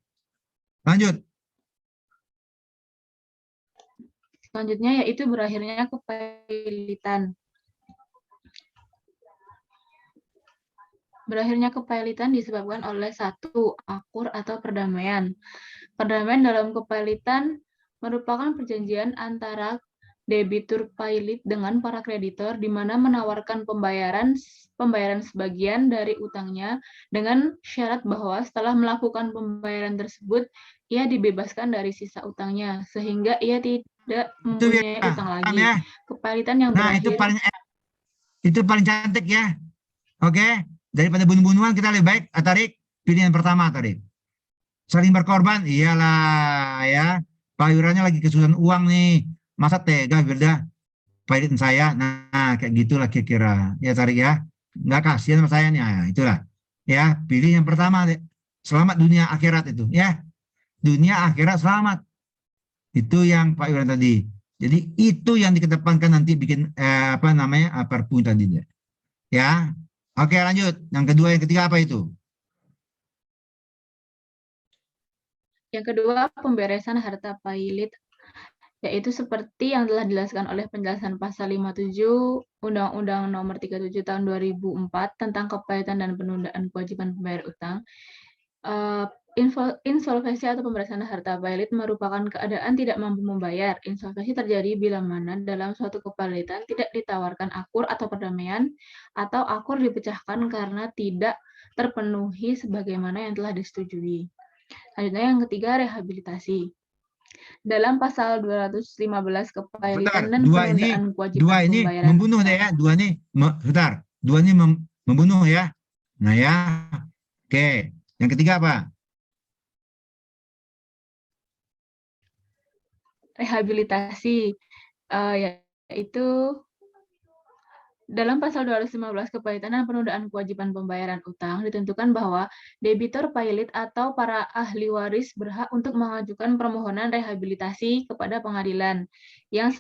Lanjut. Selanjutnya yaitu berakhirnya kepailitan. Berakhirnya kepailitan disebabkan oleh satu, akur atau perdamaian. Perdamaian dalam kepailitan merupakan perjanjian antara debitur pailit dengan para kreditor di mana menawarkan pembayaran sebagian dari utangnya dengan syarat bahwa setelah melakukan pembayaran tersebut ia dibebaskan dari sisa utangnya sehingga ia tidak mempunyai ya, utang lagi. ya. Kepailitan yang Nah, berakhir itu paling cantik ya. Oke, daripada bunuh-bunuhan kita lebih baik Tarik pilihan pertama Tarik. Saling berkorban, iyalah ya. Pak Wiranya lagi kesusahan uang nih. Masa tega beda pilihan saya. Nah, kayak gitulah kira-kira. Ya Tarik ya. Nggak kasihan sama saya nih. Nah, itulah. Ya, pilih yang pertama deh. Selamat dunia akhirat itu ya. Dunia akhirat selamat. Itu yang Pak Iwan tadi. Jadi itu yang dikedepankan nanti bikin apa namanya perpu tadi deh. Ya. Oke, lanjut. Yang kedua, yang ketiga apa itu? Yang kedua, pemberesan harta pailit, yaitu seperti yang telah dijelaskan oleh penjelasan pasal 57 Undang-Undang Nomor 37 Tahun 2004 tentang kepailitan dan penundaan kewajiban pembayar utang. Insolvensi atau pemberesan harta pailit merupakan keadaan tidak mampu membayar. Insolvensi terjadi bila mana dalam suatu kepailitan tidak ditawarkan akur atau perdamaian, atau akur dipecahkan karena tidak terpenuhi sebagaimana yang telah disetujui. Selanjutnya yang ketiga, rehabilitasi. Dalam pasal 215 kepailitan dan penundaan kewajiban pembayaran. Membunuh deh ya. Dua ini membunuh ya. Nah ya. Oke. Yang ketiga apa? Rehabilitasi, yaitu dalam pasal 215 kepailitan dan penundaan kewajiban pembayaran utang ditentukan bahwa debitur pailit atau para ahli waris berhak untuk mengajukan permohonan rehabilitasi kepada pengadilan yang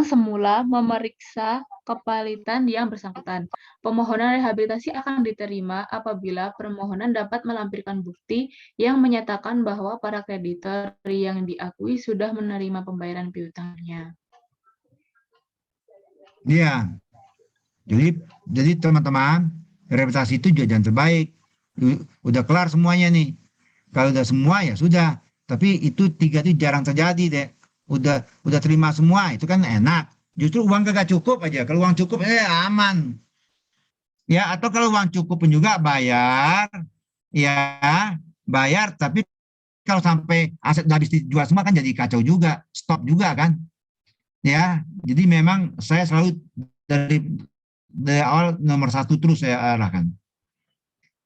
semula memeriksa kepailitan yang bersangkutan. Permohonan rehabilitasi akan diterima apabila permohonan dapat melampirkan bukti yang menyatakan bahwa para kreditor yang diakui sudah menerima pembayaran piutangnya. Iya. Jadi teman-teman, rehabilitasi itu juga jalan terbaik. Udah kelar semuanya nih. Kalau udah semua ya sudah. Tapi itu tiga itu jarang terjadi deh. Udah terima semua itu kan enak. Justru uang kagak cukup aja. Kalau uang cukup aman. Ya, atau kalau uang cukup pun juga bayar. Ya, bayar tapi kalau sampai aset udah habis dijual semua kan jadi kacau juga, stop juga kan. Ya, jadi memang saya selalu dari awal nomor satu terus saya arahkan.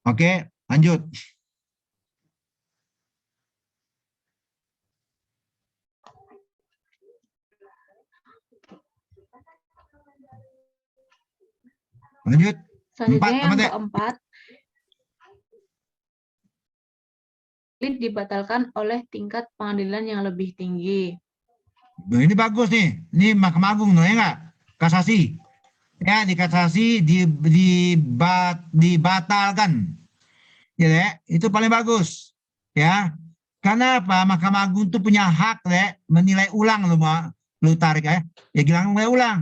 Oke, lanjut. Lanjut. Selanjutnya yang keempat, dibatalkan oleh tingkat pengadilan yang lebih tinggi. Ini bagus nih. Ini Mahkamah Agung, ya nggak? Kasasi. Ya, dikasasi, dibatalkan. Ya, Dek, itu paling bagus. Ya. Karena apa? Mahkamah Agung itu punya hak, Dek, menilai ulang lu tarik ya. Ya bilang menilai ulang.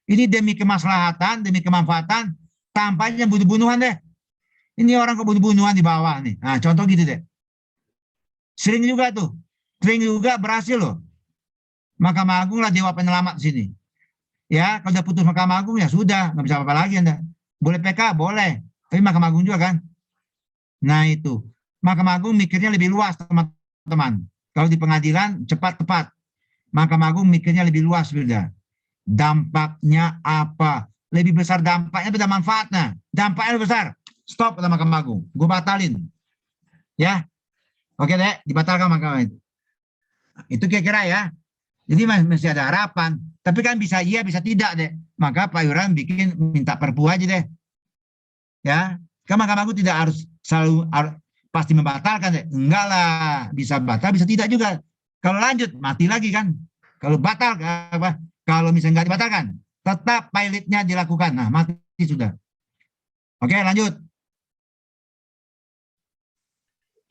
Ini demi kemaslahatan, demi kemanfaatan, tampaknya bunuh-bunuhan deh. Ini orang kok bunuh-bunuhan di bawah nih. Nah, contoh gitu deh. Sering juga tuh. Sering juga berhasil loh. Mahkamah Agung lah dewa penyelamat di sini. Ya, kalau udah putus Mahkamah Agung ya sudah, nggak bisa apa-apa lagi Anda. Boleh PK, boleh. Tapi Mahkamah Agung juga kan. Nah itu. Mahkamah Agung mikirnya lebih luas teman-teman. Kalau di pengadilan cepat tepat. Mahkamah Agung mikirnya lebih luas beda. Dampaknya apa? Lebih besar dampaknya beda manfaatnya. Dampaknya lebih besar. Stop kata Mahkamah Agung. Gue batalin. Ya. Oke deh, dibatalkan Mahkamah itu. Itu kira-kira ya. Jadi masih ada harapan. Tapi kan bisa iya, bisa tidak deh. Maka Pak Yuran bikin minta perpu aja deh. Ya. Kan Mahkamah Agung tidak harus selalu pasti membatalkan deh. Enggak lah. Bisa batal, bisa tidak juga. Kalau lanjut, mati lagi kan. Kalau batal, apa? Kalau misalnya nggak dibatalkan, tetap pilotnya dilakukan. Nah, mati sudah. Oke, lanjut.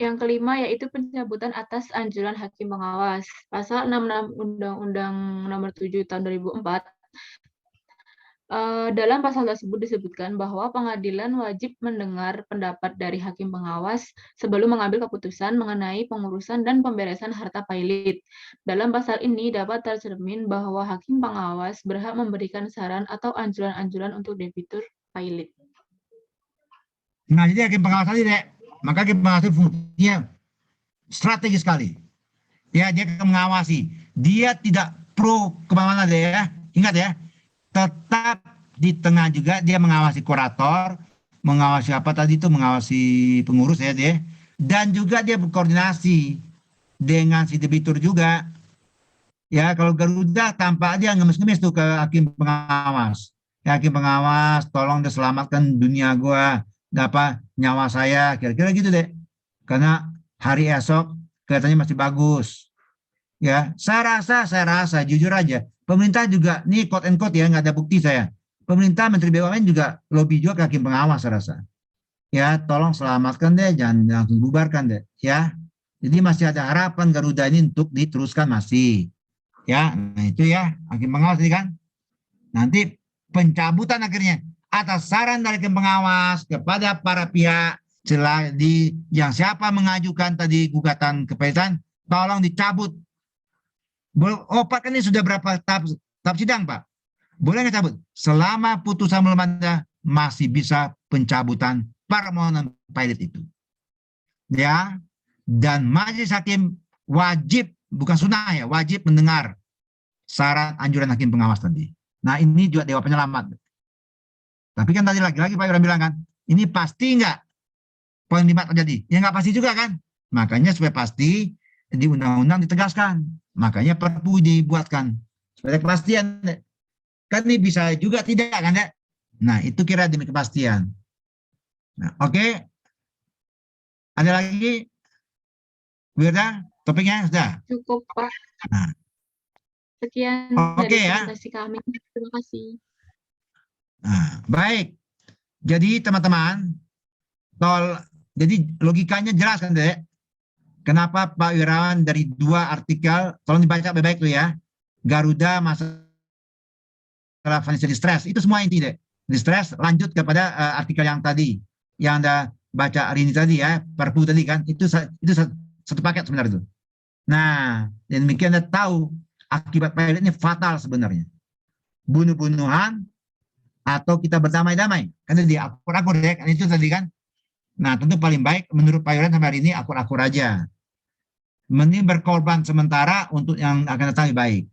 Yang kelima yaitu pencabutan atas anjuran hakim pengawas. Pasal 66 Undang-Undang Nomor 7 Tahun 2004. Dalam pasal tersebut disebutkan bahwa pengadilan wajib mendengar pendapat dari hakim pengawas sebelum mengambil keputusan mengenai pengurusan dan pemberesan harta pilot. Dalam pasal ini dapat tercermin bahwa hakim pengawas berhak memberikan saran atau anjuran-anjuran untuk debitur pilot. Nah, jadi hakim pengawas tadi deh. Maka hakim pengawas itu fungsinya strategis sekali. Ya, dia mengawasi. Dia tidak pro kemana-mana deh ya. Ingat ya. Tetap di tengah juga dia mengawasi kurator, mengawasi apa tadi itu, mengawasi pengurus ya dia, dan juga dia berkoordinasi dengan si debitur juga. Ya kalau Garuda tampak dia ngemis-ngemis tuh ke hakim pengawas. Ya, hakim pengawas, tolong diselamatkan dunia gua, apa nyawa saya, kira-kira gitu deh. Karena hari esok kelihatannya masih bagus. Ya, saya rasa jujur aja, pemerintah juga nih quote and quote ya, nggak ada bukti saya. Pemerintah Menteri BUMN juga lobby juga ke hakim pengawas saya rasa. Ya, tolong selamatkan deh, jangan langsung bubarkan deh, ya. Jadi masih ada harapan Garuda ini untuk diteruskan masih. Ya, nah itu ya, hakim pengawas ini kan. Nanti pencabutan akhirnya atas saran dari hakim pengawas kepada para pihak yang siapa mengajukan tadi gugatan kepailitan, tolong dicabut. Oh Pak, kan ini sudah berapa tahap sidang Pak? Boleh nggak cabut? Selama putusan belum ada, masih bisa pencabutan permohonan pilot itu. Ya, dan majelis hakim wajib, bukan sunnah ya, wajib mendengar saran anjuran hakim pengawas tadi. Nah ini juga dewa penyelamat. Tapi kan tadi lagi-lagi Pak Yuran bilang kan, ini pasti nggak poin 5 terjadi? Ya nggak pasti juga kan? Makanya supaya pasti di undang-undang ditegaskan. Makanya perpu dibuatkan. Supaya kepastian. Kan ini bisa juga tidak kan ya? Nah itu kira demi kepastian. Nah oke. Ada lagi? Wirda, topiknya sudah? Cukup Pak. Nah. Sekian Oke, dari ya. presentasi kami. Terima kasih. Nah, baik. Jadi teman-teman, jadi logikanya jelas kan Dek? Kenapa Pak Wirawan dari 2 artikel, tolong dibaca baik-baik tuh ya. Garuda masalah financial distress, itu semua inti deh. Distress lanjut kepada artikel yang tadi, yang Anda baca hari ini tadi ya, perpu tadi kan, itu satu paket sebenarnya itu. Nah, dan demikian Anda tahu akibat pilot ini fatal sebenarnya. Bunuh-bunuhan atau kita berdamai-damai. Kan di akur-akur ya, kan itu tadi kan. Nah, tentu paling baik menurut Pak Yuran sampai hari ini akur-akur aja. Mending berkorban sementara untuk yang akan datang lebih baik.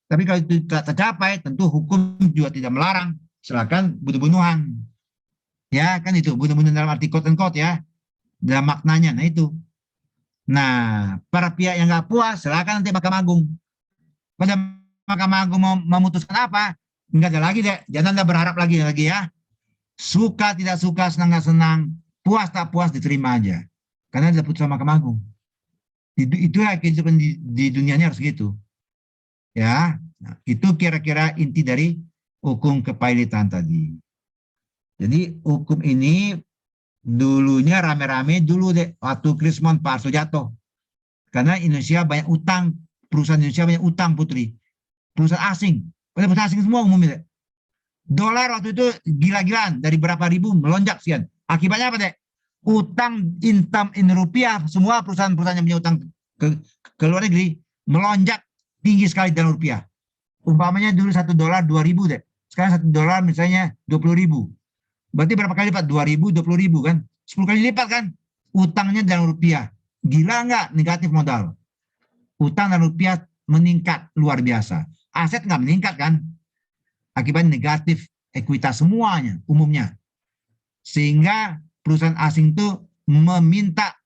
Tapi kalau itu tidak tercapai, tentu hukum juga tidak melarang. Silakan bunuh-bunuhan. Ya, kan itu. Bunuh-bunuhan dalam arti quote and quote ya. Dalam maknanya. Nah, itu. Nah, para pihak yang nggak puas, silakan nanti Mahkamah Agung. Pada Mahkamah Agung mau memutuskan apa, nggak ada lagi deh. Jangan Anda berharap lagi ya. Suka tidak suka, senang nggak senang, puas tak puas diterima aja. Karena ada putusan Mahkamah Agung. Itulah kehidupan di dunianya harus gitu. Ya, nah, itu kira-kira inti dari hukum kepailitan tadi. Jadi hukum ini dulunya rame-rame dulu deh waktu Krismon Pak Harto jatuh. Karena Indonesia banyak utang, perusahaan Indonesia banyak utang Putri. Perusahaan asing, perusahaan asing semua umumnya deh. Dolar waktu itu gila-gilaan dari berapa ribu melonjak sekian. Akibatnya apa deh? Utang in rupiah, semua perusahaan-perusahaan yang punya utang ke luar negeri melonjak tinggi sekali dalam rupiah. Umpamanya dulu $1 2.000 deh. Sekarang $1 misalnya 20.000. Berarti berapa kali lipat? 2.000, 20.000 kan? 10 kali lipat kan? Utangnya dalam rupiah. Gila nggak negatif modal? Utang dalam rupiah meningkat luar biasa. Aset nggak meningkat kan? Akibatnya negatif ekuitas semuanya, umumnya. Sehingga perusahaan asing itu meminta,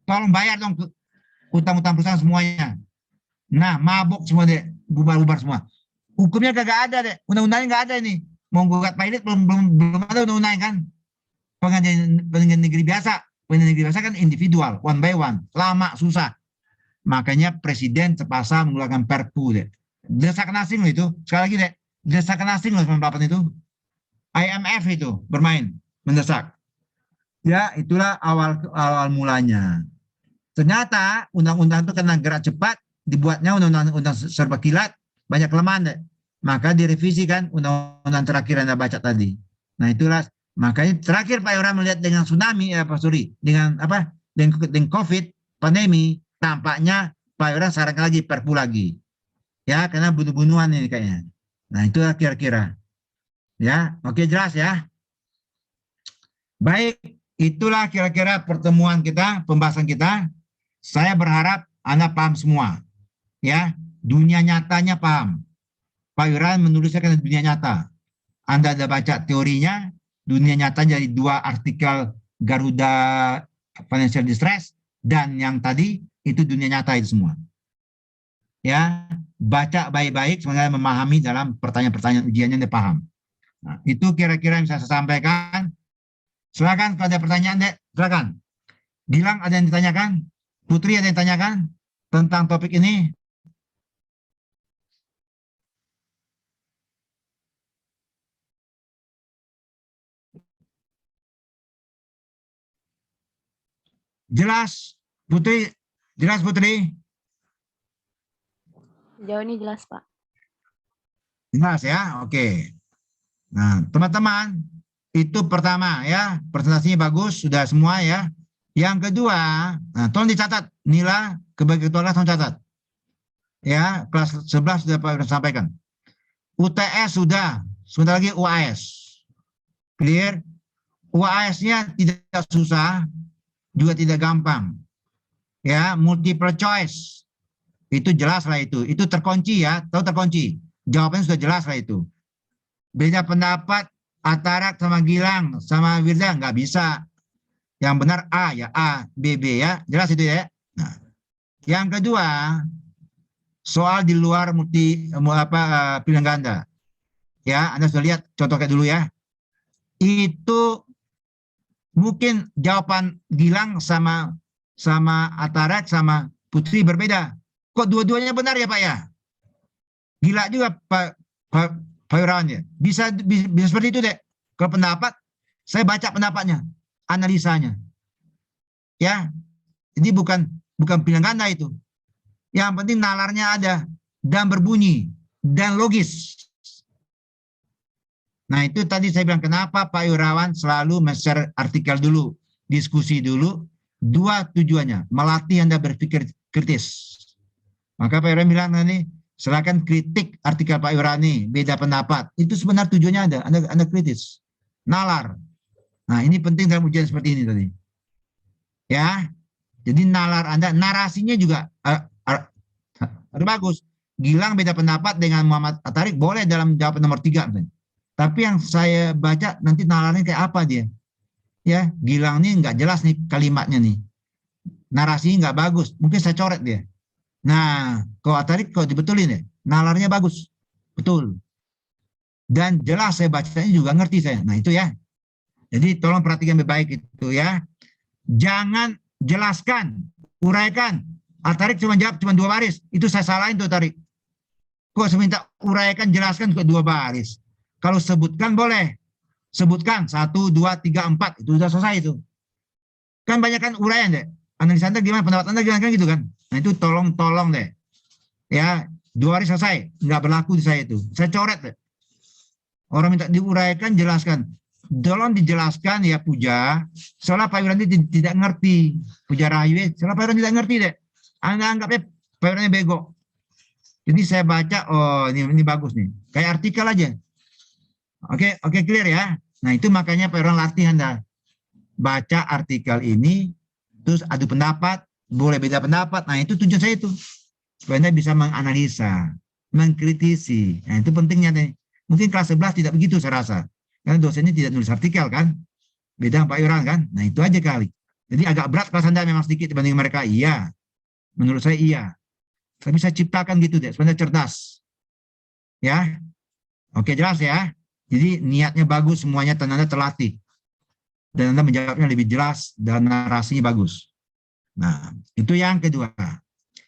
tolong bayar dong utang-utang perusahaan semuanya. Nah, mabuk semua deh, bubar-bubar semua. Hukumnya kagak ada deh, undang-undangnya nggak ada ini. Mau gugat pilot belum ada undang-undang kan? Pengadilan negeri biasa, pengadilan negeri biasa kan individual, one by one, lama susah. Makanya presiden terpaksa mengeluarkan perpu deh. Desakan asing loh itu, sekali lagi deh, desakan asing loh 98 itu. IMF itu bermain, mendesak. Ya, itulah awal mulanya. Ternyata undang-undang itu karena gerak cepat, dibuatnya undang-undang serba kilat, banyak kelemahan deh. Maka direvisi kan undang-undang terakhir Anda baca tadi. Nah itulah makanya terakhir Pak Yoram melihat dengan tsunami, dengan apa? Dengan COVID pandemi, tampaknya Pak Yoram sarankan lagi perpu lagi. Ya, karena bunuh-bunuhan ini kayaknya. Nah itulah kira-kira. Ya, oke jelas ya. Baik, itulah kira-kira pertemuan kita, pembahasan kita. Saya berharap Anda paham semua. Ya, dunia nyatanya paham. Pak Yoram menulisnya karena dunia nyata. Anda ada baca teorinya, dunia nyata jadi 2 artikel Garuda Financial Distress, dan yang tadi itu dunia nyata itu semua. Ya, baca baik-baik sebenarnya memahami dalam pertanyaan-pertanyaan ujiannya Anda paham. Nah, itu kira-kira yang bisa saya sampaikan. Silakan kalau ada pertanyaan, Dek, silakan. Gilang ada yang ditanyakan? Putri ada yang ditanyakan tentang topik ini? Jelas, Putri? Jelas, Putri? Sejauh ini jelas, Pak. Jelas ya, oke. Nah, teman-teman, itu pertama ya, presentasinya bagus, sudah semua ya. Yang kedua, nah, tolong dicatat, Nila, kebagian ketua kelas tolong catat. Ya, kelas 11 sudah Pak sampaikan. UTS sudah, sebentar lagi UAS. Clear? UAS-nya tidak susah, juga tidak gampang. Ya, multiple choice. Itu jelas lah itu. Itu terkunci ya, tahu terkunci. Jawabannya sudah jelas lah itu. Beda pendapat Atarak sama Gilang sama Wirda nggak bisa. Yang benar A ya A, B B ya. Jelas itu ya. Nah, yang kedua, soal di luar pilihan ganda. Ya, Anda sudah lihat contoh kayak dulu ya. Itu mungkin jawaban Gilang sama Atarak sama Putri berbeda. Kok dua-duanya benar ya Pak ya? Gila juga Pak Yoram ya. Bisa seperti itu deh. Kalau pendapat, saya baca pendapatnya, analisanya. Ya, jadi bukan pilihan ganda itu. Yang penting nalarnya ada dan berbunyi dan logis. Nah itu tadi saya bilang kenapa Pak Yurawan selalu men-share artikel dulu, diskusi dulu. 2 tujuannya, melatih Anda berpikir kritis. Maka Pak Yurawan bilang nih, silakan kritik artikel Pak Yurani, beda pendapat. Itu sebenarnya tujuannya ada, Anda kritis. Nalar. Nah ini penting dalam ujian seperti ini tadi. Ya, jadi nalar Anda, narasinya juga ada bagus. Gilang beda pendapat dengan Muhammad Atarik, boleh dalam jawaban nomor 3. Tapi yang saya baca nanti nalarnya kayak apa dia. Ya, Gilang nih nggak jelas nih kalimatnya nih. Narasinya nggak bagus, mungkin saya coret dia. Nah, kalau Atarik kalau dibetulin ya, nalarnya bagus. Betul. Dan jelas saya bacanya juga ngerti saya. Nah, itu ya. Jadi tolong perhatikan baik-baik itu ya. Jangan jelaskan, uraikan. Atarik cuma jawab cuma 2 baris. Itu saya salahin tuh Tarik. Kok saya minta uraikan, jelaskan ke 2 baris. Kalau sebutkan boleh. Sebutkan 1, 2, 3, 4. Itu sudah selesai itu. Kan banyak kan uraian deh. Analisa Anda gimana, pendapat Anda gimana kan gitu kan. Nah itu tolong deh. Ya, 2 hari selesai. Nggak berlaku di saya itu. Saya coret deh. Orang minta diuraikan, jelaskan. Tolong dijelaskan ya Puja. Soalnya Pak Wiranti tidak ngerti. Puja Rahayu, soalnya Pak Wiranti tidak ngerti deh. Anda anggapnya Pak Wiranti bego. Jadi saya baca, oh ini bagus nih. Kayak artikel aja. Oke, clear ya. Nah itu makanya Pak Wiranti latih Anda. Baca artikel ini, terus adu pendapat, boleh beda pendapat. Nah itu tujuan saya itu. Supaya Anda bisa menganalisa, mengkritisi. Nah itu pentingnya nih. Mungkin kelas 11 tidak begitu saya rasa. Karena dosennya tidak nulis artikel kan. Beda sama Pak Wiranti kan. Nah itu aja kali. Jadi agak berat kelas Anda memang sedikit dibanding mereka. Iya. Menurut saya iya. Tapi saya ciptakan gitu deh. Sebenarnya cerdas. Ya. Oke jelas ya. Jadi niatnya bagus, semuanya Anda terlatih. Dan Anda menjawabnya lebih jelas dan narasinya bagus. Nah itu yang kedua.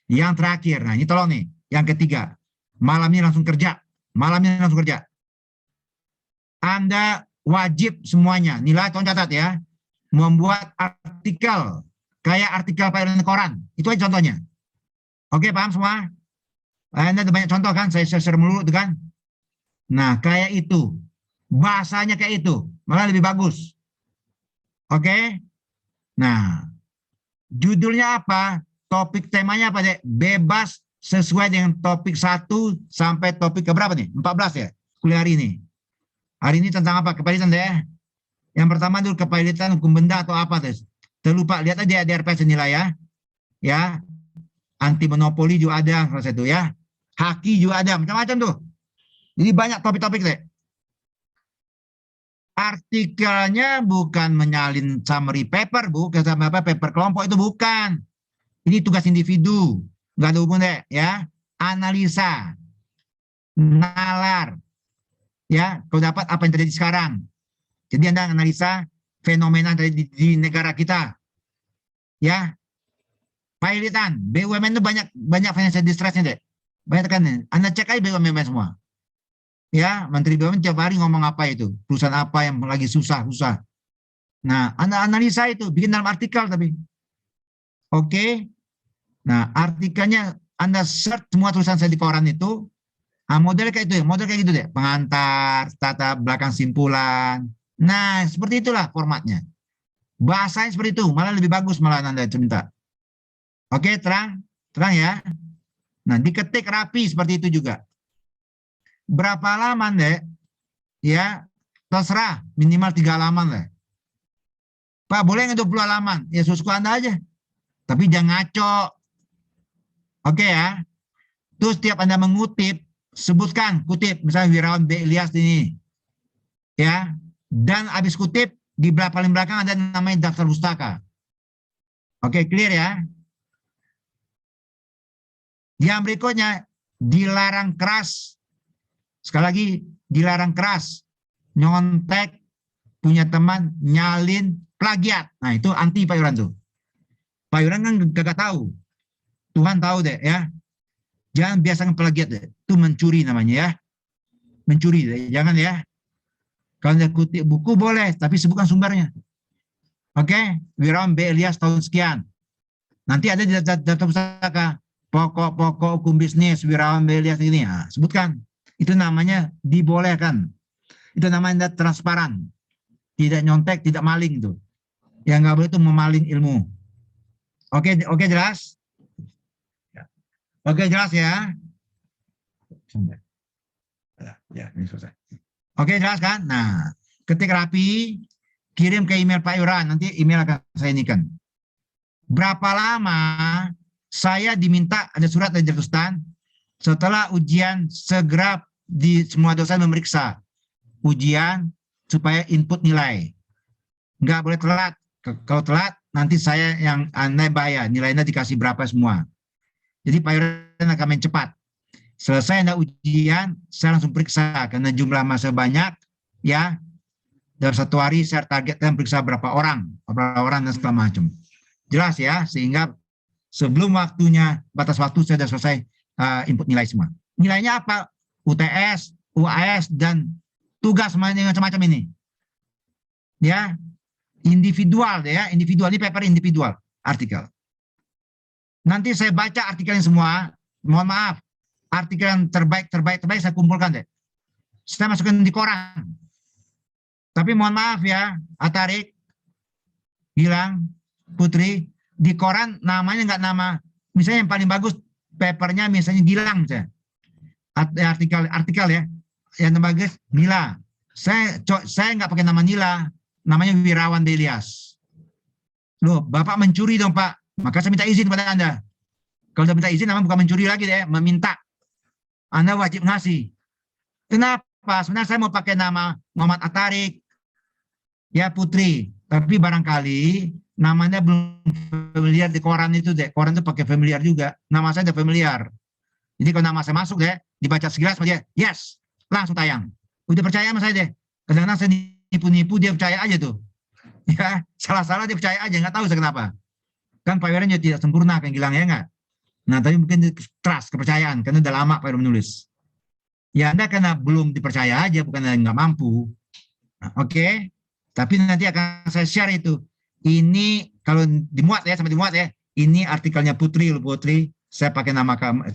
Yang terakhir. Nah ini tolong nih. Yang ketiga. Malamnya langsung kerja. Malamnya langsung kerja. Anda wajib semuanya, nilai tolong catat ya, membuat artikel, kayak artikel Pak Wiranti koran. Itu aja contohnya. Oke, paham semua? Anda ada banyak contoh kan, saya share mulu itu kan. Nah, kayak itu. Bahasanya kayak itu, malah lebih bagus. Oke? Nah, judulnya apa? Topik temanya apa deh? Bebas sesuai dengan topik 1 sampai topik keberapa nih? 14 ya? Kuliah hari ini. Hari ini tentang apa? Kepahilitan deh. Yang pertama dulu kepahilitan hukum benda atau apa deh. Terlupa, lihat aja di RPS nilai ya. Ya. Anti monopoli juga ada salah satu ya. Haki juga ada, macam-macam tuh. Jadi banyak topik-topik deh. Artikelnya bukan menyalin summary paper, bukan sama apa paper kelompok itu bukan. Ini tugas individu, nggak ada hubungan deh ya. Analisa, nalar. Ya, kau dapat apa yang terjadi sekarang. Jadi Anda analisa fenomena yang terjadi di negara kita. Ya. Pahilitan, BUMN itu banyak financial distressnya deh. Banyak kan. Anda cek aja BUMN semua. Ya, Menteri BUMN tiap hari ngomong apa itu. Perusahaan apa yang lagi susah. Nah, Anda analisa itu, bikin dalam artikel tapi. Oke. Nah, artikelnya Anda search semua tulisan saya di koran itu. Nah, model kayak itu ya, model kayak gitu deh. Pengantar, tata belakang simpulan. Nah, seperti itulah formatnya. Bahasanya seperti itu, malah lebih bagus malah Anda minta. Oke, terang ya. Nah, diketik rapi seperti itu juga. Berapa halaman deh? Ya, terserah, minimal 3 halaman deh. Pak, boleh nggak 20 halaman? Ya, susuku Anda aja. Tapi jangan ngaco. Oke ya. Terus setiap Anda mengutip, sebutkan, kutip, misalnya Wirawan B. Ilyas ini. Ya, dan habis kutip, di paling belakang ada namanya daftar pustaka. Oke, clear ya. Yang berikutnya, dilarang keras. Sekali lagi, dilarang keras. Nyontek, punya teman, nyalin, plagiat. Nah, itu anti Pak Wiranti tuh. Pak Wiranti kan gak tahu. Tuhan tahu deh ya. Jangan biasakan plagiat deh. Itu mencuri namanya ya. Mencuri deh. Jangan ya. Kalau Anda kutip buku boleh, tapi sebutkan sumbernya. Oke, Wirawan B. Ilyas tahun sekian. Nanti ada di data pustaka. Pokok-pokok hukum bisnis Wirawan B. Ilyas ini. Nah, sebutkan. Itu namanya dibolehkan. Itu namanya transparan. Tidak nyontek, tidak maling itu. Yang nggak boleh itu memaling ilmu. Oke, jelas? Oke, jelas ya? Ya, ini selesai. Oke, jelas kan? Nah, ketik rapi, kirim ke email Pak Wiranti, nanti email akan saya inikan. Berapa lama saya diminta ada surat dari Jakarta setelah ujian segera di semua dosen memeriksa ujian supaya input nilai. Nggak boleh telat. Kalau telat, nanti saya yang Anda bayar, nilainya dikasih berapa semua. Jadi Pak Wiranti akan main cepat. Selesai Anda ujian, saya langsung periksa karena jumlah masa banyak, ya. Dalam 1 hari saya targetkan periksa berapa orang dan segala macam. Jelas ya, sehingga sebelum waktunya batas waktu saya sudah selesai input nilai semua. nilainya apa? UTS, UAS, dan tugas macam-macam ini. Ya, individual deh ya, individual, ini paper individual, artikel. Nanti saya baca artikelnya semua, mohon maaf, artikel yang terbaik saya kumpulkan deh. Saya masukin di koran. Tapi mohon maaf ya, Atarik, Gilang, Putri, di koran namanya nggak nama, misalnya yang paling bagus papernya misalnya Gilang misalnya. Artikel ya, yang bagus Nila. Saya nggak pakai nama Nila, namanya Wirawan Delias. Loh, Bapak mencuri dong Pak, maka saya minta izin kepada Anda. Kalau udah minta izin, namanya bukan mencuri lagi deh, meminta. Anda wajib ngasih. Kenapa? Sebenarnya saya mau pakai nama Muhammad Atarik, ya Putri. Tapi barangkali namanya belum familiar di koran itu deh. Koran itu pakai familiar juga. Nama saya udah familiar. Jadi kalau nama saya masuk deh, dibaca sekilas sama dia, yes, langsung tayang. Udah percaya sama saya deh. Kadang-kadang saya nipu-nipu, dia percaya aja tuh. Ya, salah-salah dia percaya aja, nggak tahu saya kenapa. Kan Pak Wiran juga tidak sempurna, kan Gilang ya nggak? Nah, tapi mungkin trust, kepercayaan, karena udah lama Pak Wiran menulis. Ya Anda karena belum dipercaya aja, bukan nggak mampu. Nah, Oke. Tapi nanti akan saya share itu. Ini kalau dimuat ya, sampai dimuat ya. Ini artikelnya Putri, saya pakai nama kamu,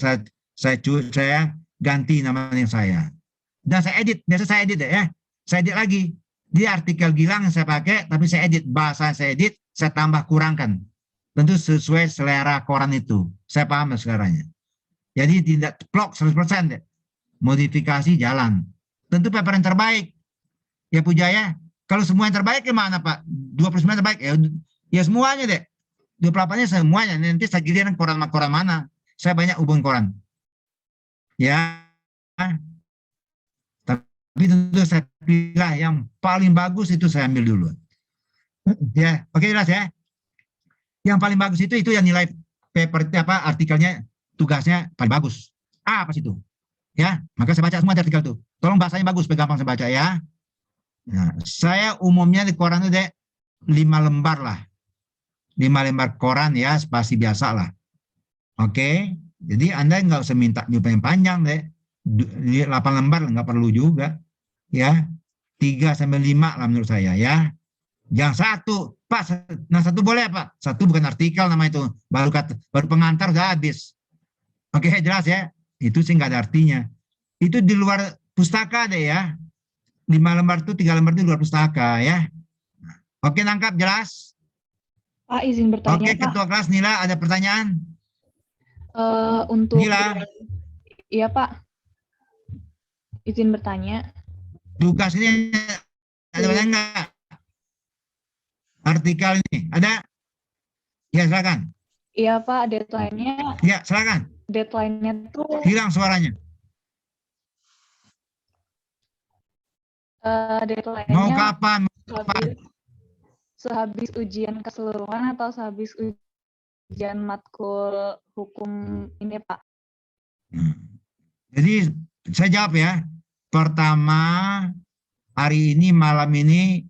saya ganti namanya saya. Dan saya edit, biasa saya edit ya. Saya edit lagi. Di artikel Gilang saya pakai, tapi saya edit, bahasa saya edit, saya tambah kurangkan. Tentu sesuai selera koran itu. Saya paham seleranya. Jadi tidak plok 100%. Deh. Modifikasi jalan. Tentu paper yang terbaik. Ya Pujaya, kalau semua yang terbaik gimana Pak? 29 terbaik? Ya semuanya deh. 28-nya semuanya. Nanti saya giliran koran mana. Saya banyak hubungan koran. Ya. Tapi tentu saya pilih yang paling bagus itu saya ambil dulu. Ya, oke jelas ya. Yang paling bagus itu yang nilai paper artikelnya, tugasnya paling bagus. Apa sih itu? Ya, maka saya baca semua artikel itu. Tolong bahasanya bagus, gampang saya baca ya. Nah, saya umumnya di koran itu deh 5 lembar lah. 5 lembar koran ya, spasi biasa lah. Oke, jadi Anda nggak usah minta yang panjang deh. 8 lembar nggak perlu juga. Ya, 3-5 lah menurut saya ya. Jangan 1, Pak. Nah 1 boleh Pak. 1 bukan artikel nama itu. Baru pengantar udah habis. Oke, jelas ya. Itu sih nggak ada artinya. Itu di luar pustaka deh ya. 5 lembar itu, 3 lembar itu di luar pustaka ya. Oke, nangkap jelas? Pak, izin bertanya, Oke, Pak. Ketua kelas Nila ada pertanyaan? Untuk Nila. Iya, Pak. Izin bertanya. Tugas ini ada banyak enggak? Artikel ini ada? Ya, silakan. Iya, Pak, deadline-nya Ya, silakan. tuh Hilang suaranya. Mau deadline-nya kapan? sehabis ujian keseluruhan atau sehabis ujian matkul hukum ini, Pak? Jadi saya jawab ya. Pertama, hari ini, malam ini,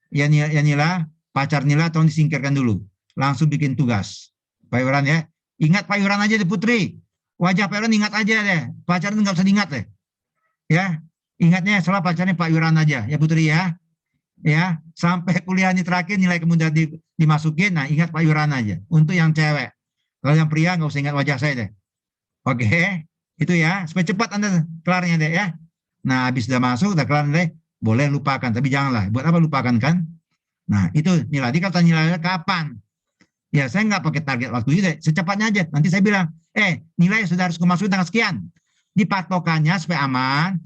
ya Nila, pacar Nila tolong disingkirkan dulu. Langsung bikin tugas. Pak Yuran ya. Ingat Pak Yuran aja deh Putri. Wajah Pak Yuran ingat aja deh. Pacarnya nggak usah diingat deh. Ya, ingatnya setelah pacarnya Pak Yuran aja. Ya Putri ya. Ya, sampai kuliah ini terakhir nilai kemudian dimasukin. Nah, ingat Pak Yuran aja. Untuk yang cewek. Kalau yang pria nggak usah ingat wajah saya deh. Oke, itu ya. Supaya cepat Anda kelarnya deh ya. Nah, habis sudah masuk, udah kelar deh. Boleh lupakan, tapi janganlah. Buat apa lupakan kan? Nah, itu nilai. Jadi kalau nilainya kapan? Ya, saya nggak pakai target waktu itu deh. Secepatnya aja. Nanti saya bilang, nilai sudah harus kemasukin tanggal sekian. Dipatokannya supaya aman.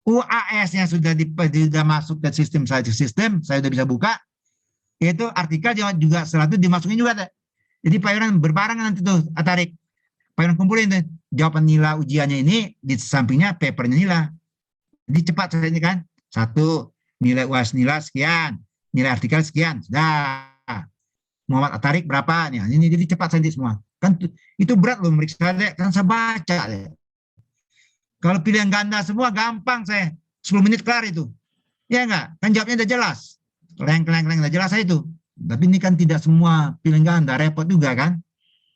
UAS-nya sudah masuk ke sistem, saya sudah bisa buka. Itu artikel juga setelah itu dimasukin juga deh. Jadi Pak Yuran berbarengan nanti tuh, Atarik. Pak Yuran kumpulin tuh. Jawaban nilai ujiannya ini, di sampingnya papernya nilai. Jadi cepat saya ini kan. 1, nilai UAS nilai sekian. Nilai artikel sekian. Sudah. Muhammad Atarik berapa? Nih, ini jadi cepat saya semua. Kan itu berat loh meriksa deh. Kan saya baca deh. Kalau pilihan ganda semua gampang saya. 10 menit kelar itu. Ya enggak? Kan jawabnya udah jelas. Keleng udah jelas saya itu. Tapi ini kan tidak semua pilihan ganda. Repot juga kan?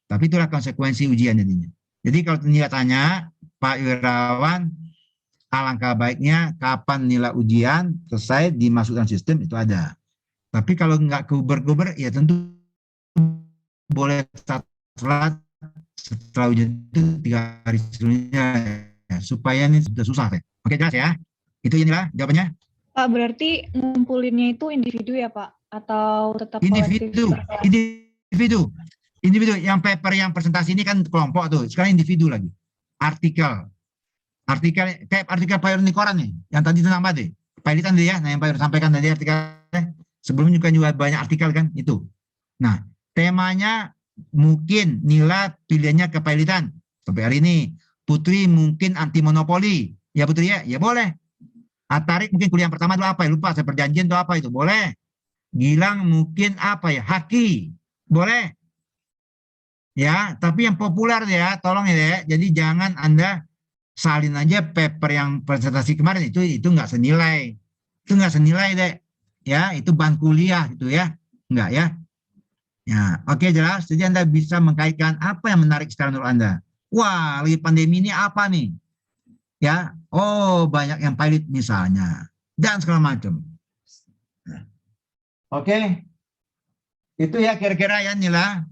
Tapi itulah konsekuensi ujian jadinya. Jadi kalau Nila tanya, Pak Wirawan, alangkah baiknya kapan nilai ujian selesai dimasukkan sistem itu ada. Tapi kalau nggak kuber-kuber, ya tentu boleh telat setelah ujian itu 3 hari sebelumnya, ya, supaya ini sudah susah. Oke, jelas ya? Itu inilah jawabannya. Pak, berarti ngumpulinnya itu individu ya, Pak? Atau tetap kolektif? Individu. Yang paper yang presentasi ini kan kelompok tuh. Sekarang individu lagi. Artikel kayak artikel Pak Yurni koran nih. Yang tadi itu nama deh. Pilitan dia, nah yang Pak Yurni sampaikan tadi artikelnya. Sebelumnya juga banyak artikel kan itu. Nah, temanya mungkin nilai pilihannya kepilitan. Sampai hari ini. Putri mungkin anti monopoli. Ya Putri ya? Ya boleh. Atarik mungkin kuliah yang pertama itu apa ya? Lupa, saya perjanjian itu apa itu? Boleh. Gilang mungkin apa ya? Haki. Boleh. Ya, tapi yang populer ya, tolong ya. Jadi jangan Anda salin aja paper yang presentasi kemarin itu nggak senilai. Itu nggak senilai deh. Ya, itu bahan kuliah itu ya. Enggak ya. Ya, oke jelas. Jadi Anda bisa mengkaitkan apa yang menarik sekarang menurut Anda. Wah, lagi pandemi ini apa nih? Ya, oh banyak yang pilot misalnya. Dan segala macam. Oke. Itu ya kira-kira ya Nila.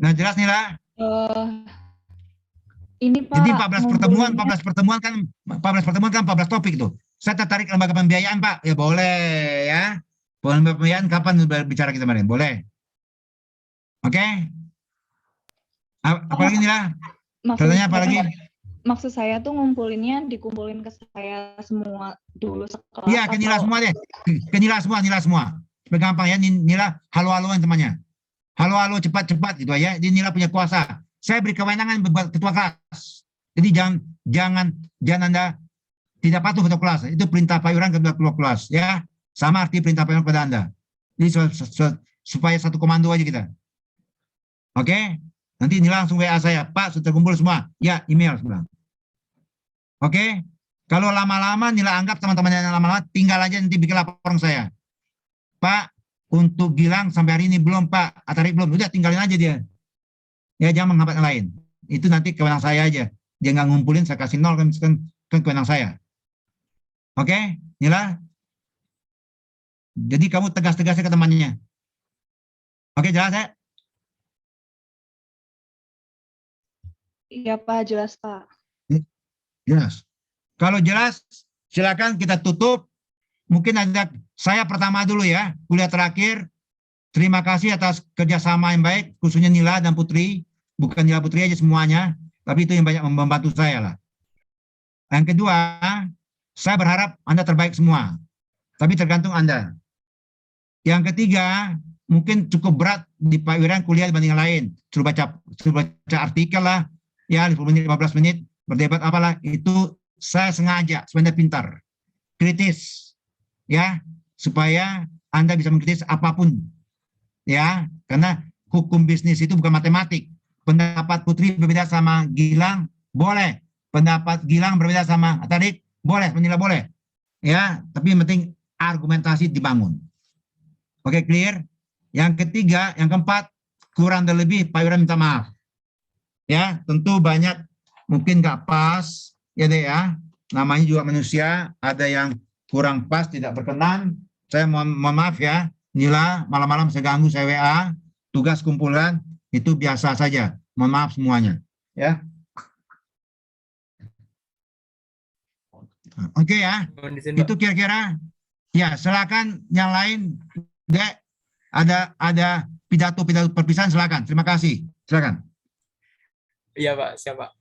Nah, jelas Nila. Ini Pak. Jadi 14 pertemuan kan 14 topik tuh. Saya tertarik lembaga pembiayaan Pak. Ya boleh ya. Lembaga pembiayaan kapan bicara kita kemarin? Boleh. Oke. Apalagi Nila? Pertanyaan apa lagi? Maksud saya tuh dikumpulin ke saya semua dulu sekelas. Iya, ke Nila semua deh. Ke Nila semua. Gampang ya, Nila halo-haloan temannya. Halo cepat gitu ya. Jadi Nila punya kuasa. Saya beri kewenangan buat ketua kelas. Jadi jangan Anda tidak patuh ketua kelas. Itu perintah Pak Yuran ketua kelas ya. Sama arti perintah Pak Yuran kepada Anda. Jadi supaya satu komando aja kita. Oke? Nanti Nila langsung WA saya, Pak sudah terkumpul semua. Ya, email sebelah. Oke? Kalau lama-lama Nila anggap teman-teman yang lama-lama tinggal aja nanti bikin laporan saya. Pak, untuk Gilang sampai hari ini belum Pak, Atarik belum, udah tinggalin aja dia. Ya jangan menghambat yang lain. Itu nanti kewenangan saya aja. Dia nggak ngumpulin, saya kasih 0 kan kewenangan saya. Oke, Nila. Jadi kamu tegas-tegasnya ke temannya. Oke, jelas ya? Iya Pak, jelas Pak. Jelas. Kalau jelas, silakan kita tutup. Mungkin ada saya pertama dulu ya, kuliah terakhir. Terima kasih atas kerjasama yang baik, khususnya Nila dan Putri. Bukan Nila Putri aja semuanya, tapi itu yang banyak membantu saya lah. Yang kedua, saya berharap Anda terbaik semua. Tapi tergantung Anda. Yang ketiga, mungkin cukup berat di Pak Wiran kuliah dibanding yang lain. Suruh baca artikel lah, ya 10 menit, 15 menit, berdebat apalah. Itu saya sengaja, supaya Anda pintar. Kritis. Ya, supaya Anda bisa mengkritis apapun. Ya, karena hukum bisnis itu bukan matematik. Pendapat Putri berbeda sama Gilang, boleh. Pendapat Gilang berbeda sama Atarik, boleh, menilai boleh. Ya, tapi yang penting argumentasi dibangun. Oke, clear? Yang ketiga, yang keempat, kurang dan lebih Pak Yuran minta maaf. Ya, tentu banyak mungkin nggak pas, ya deh ya. Namanya juga manusia, ada yang kurang pas, tidak berkenan. Saya mohon maaf ya, Nila, malam-malam saya ganggu, saya WA, tugas kumpulan, itu biasa saja. Mohon maaf semuanya. Ya. Oke ya, itu kira-kira. Ya, silakan yang lain, Dek, ada pidato perpisahan, silakan. Terima kasih, silakan. Iya Pak, siap Pak.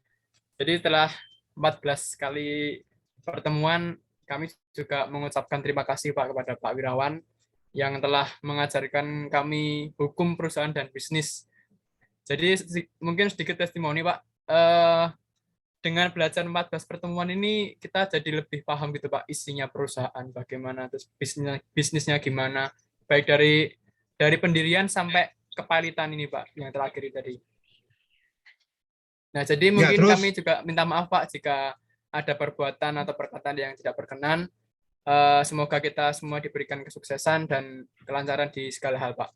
Jadi setelah 14 kali pertemuan, kami juga mengucapkan terima kasih Pak kepada Pak Wirawan yang telah mengajarkan kami hukum perusahaan dan bisnis. Jadi mungkin sedikit testimoni Pak. Dengan belajar 14 pertemuan ini kita jadi lebih paham gitu Pak, isinya perusahaan bagaimana, terus bisnisnya gimana, baik dari pendirian sampai kepalitan ini Pak, yang terakhir tadi. Nah, jadi mungkin ya, kami juga minta maaf Pak jika ada perbuatan atau perkataan yang tidak berkenan. Semoga kita semua diberikan kesuksesan dan kelancaran di segala hal Pak.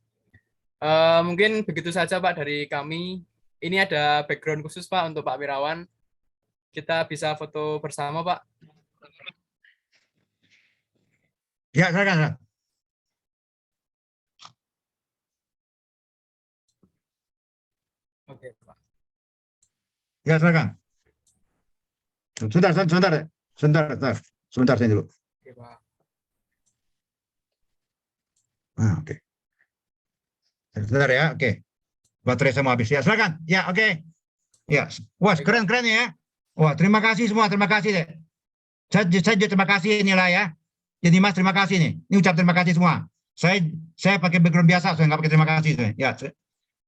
Mungkin begitu saja Pak dari kami. ini ada background khusus Pak untuk Pak Wirawan. Kita bisa foto bersama Pak. Ya, silakan. Oke Pak. Ya, silakan. Sebentar saya dulu. Oke Pak. Oke. Sebentar ya, oke. Baterai saya mau habis. Ya, silakan. Ya, oke. Ya, wah keren-keren ya. Wah, terima kasih semua, terima kasih deh. Saya juga terima kasih inilah ya. Jadi Mas terima kasih nih. Ini ucap terima kasih semua. Saya pakai background biasa, saya nggak pakai terima kasih. Ya,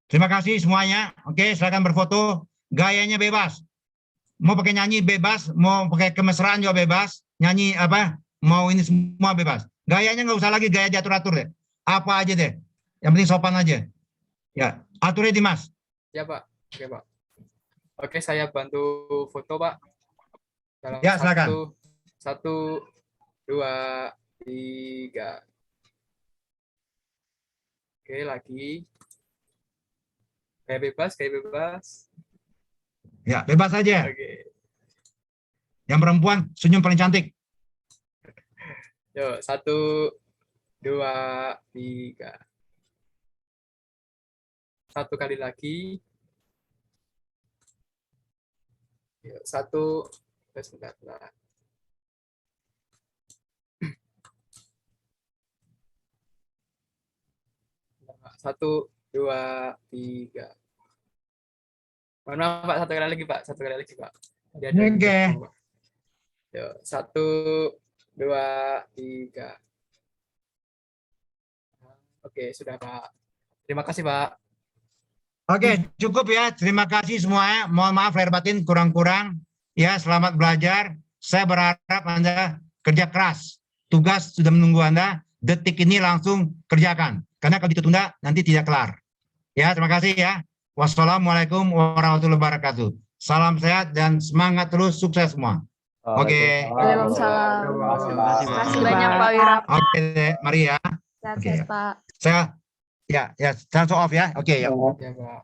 terima kasih semuanya. Oke, silakan berfoto. Gayanya bebas. Mau pakai nyanyi bebas, mau pakai kemesraan juga bebas. Nyanyi apa? Mau ini semua bebas. Gayanya nggak usah lagi gaya diatur-atur deh. Apa aja deh. Yang penting sopan aja. Ya, aturnya Dimas. Ya Pak. Oke Pak. Oke, saya bantu foto Pak. Dalam Ya, silakan. 1, 2, 3. Oke, lagi. Kayak bebas. Ya, bebas aja. Oke. Yang perempuan senyum paling cantik. Yuk, 1, 2, 3. 1 kali lagi. Yuk, 1. Sebentar. 1, 2, 3. Mohon maaf Pak, 1 kali lagi Pak. 1 kali lagi Pak. Oke. Yuk, 1, 2, 3. Oke, sudah Pak. Terima kasih Pak. Oke, cukup ya. Terima kasih semuanya. Mohon maaf lahir batin kurang-kurang. Ya, selamat belajar. Saya berharap Anda kerja keras. Tugas sudah menunggu Anda. Detik ini langsung kerjakan. Karena kalau ditunda nanti tidak kelar. Ya, terima kasih ya. Wassalamualaikum warahmatullahi wabarakatuh. Salam sehat dan semangat terus, sukses semua. Oke. Waalaikumsalam. Terima kasih, Terima kasih Pak. banyak Pak Wira. Oke, mari ya. Sehat, Oke, ya. Pak. Saya show off ya. Oke, ya. Ya Pak.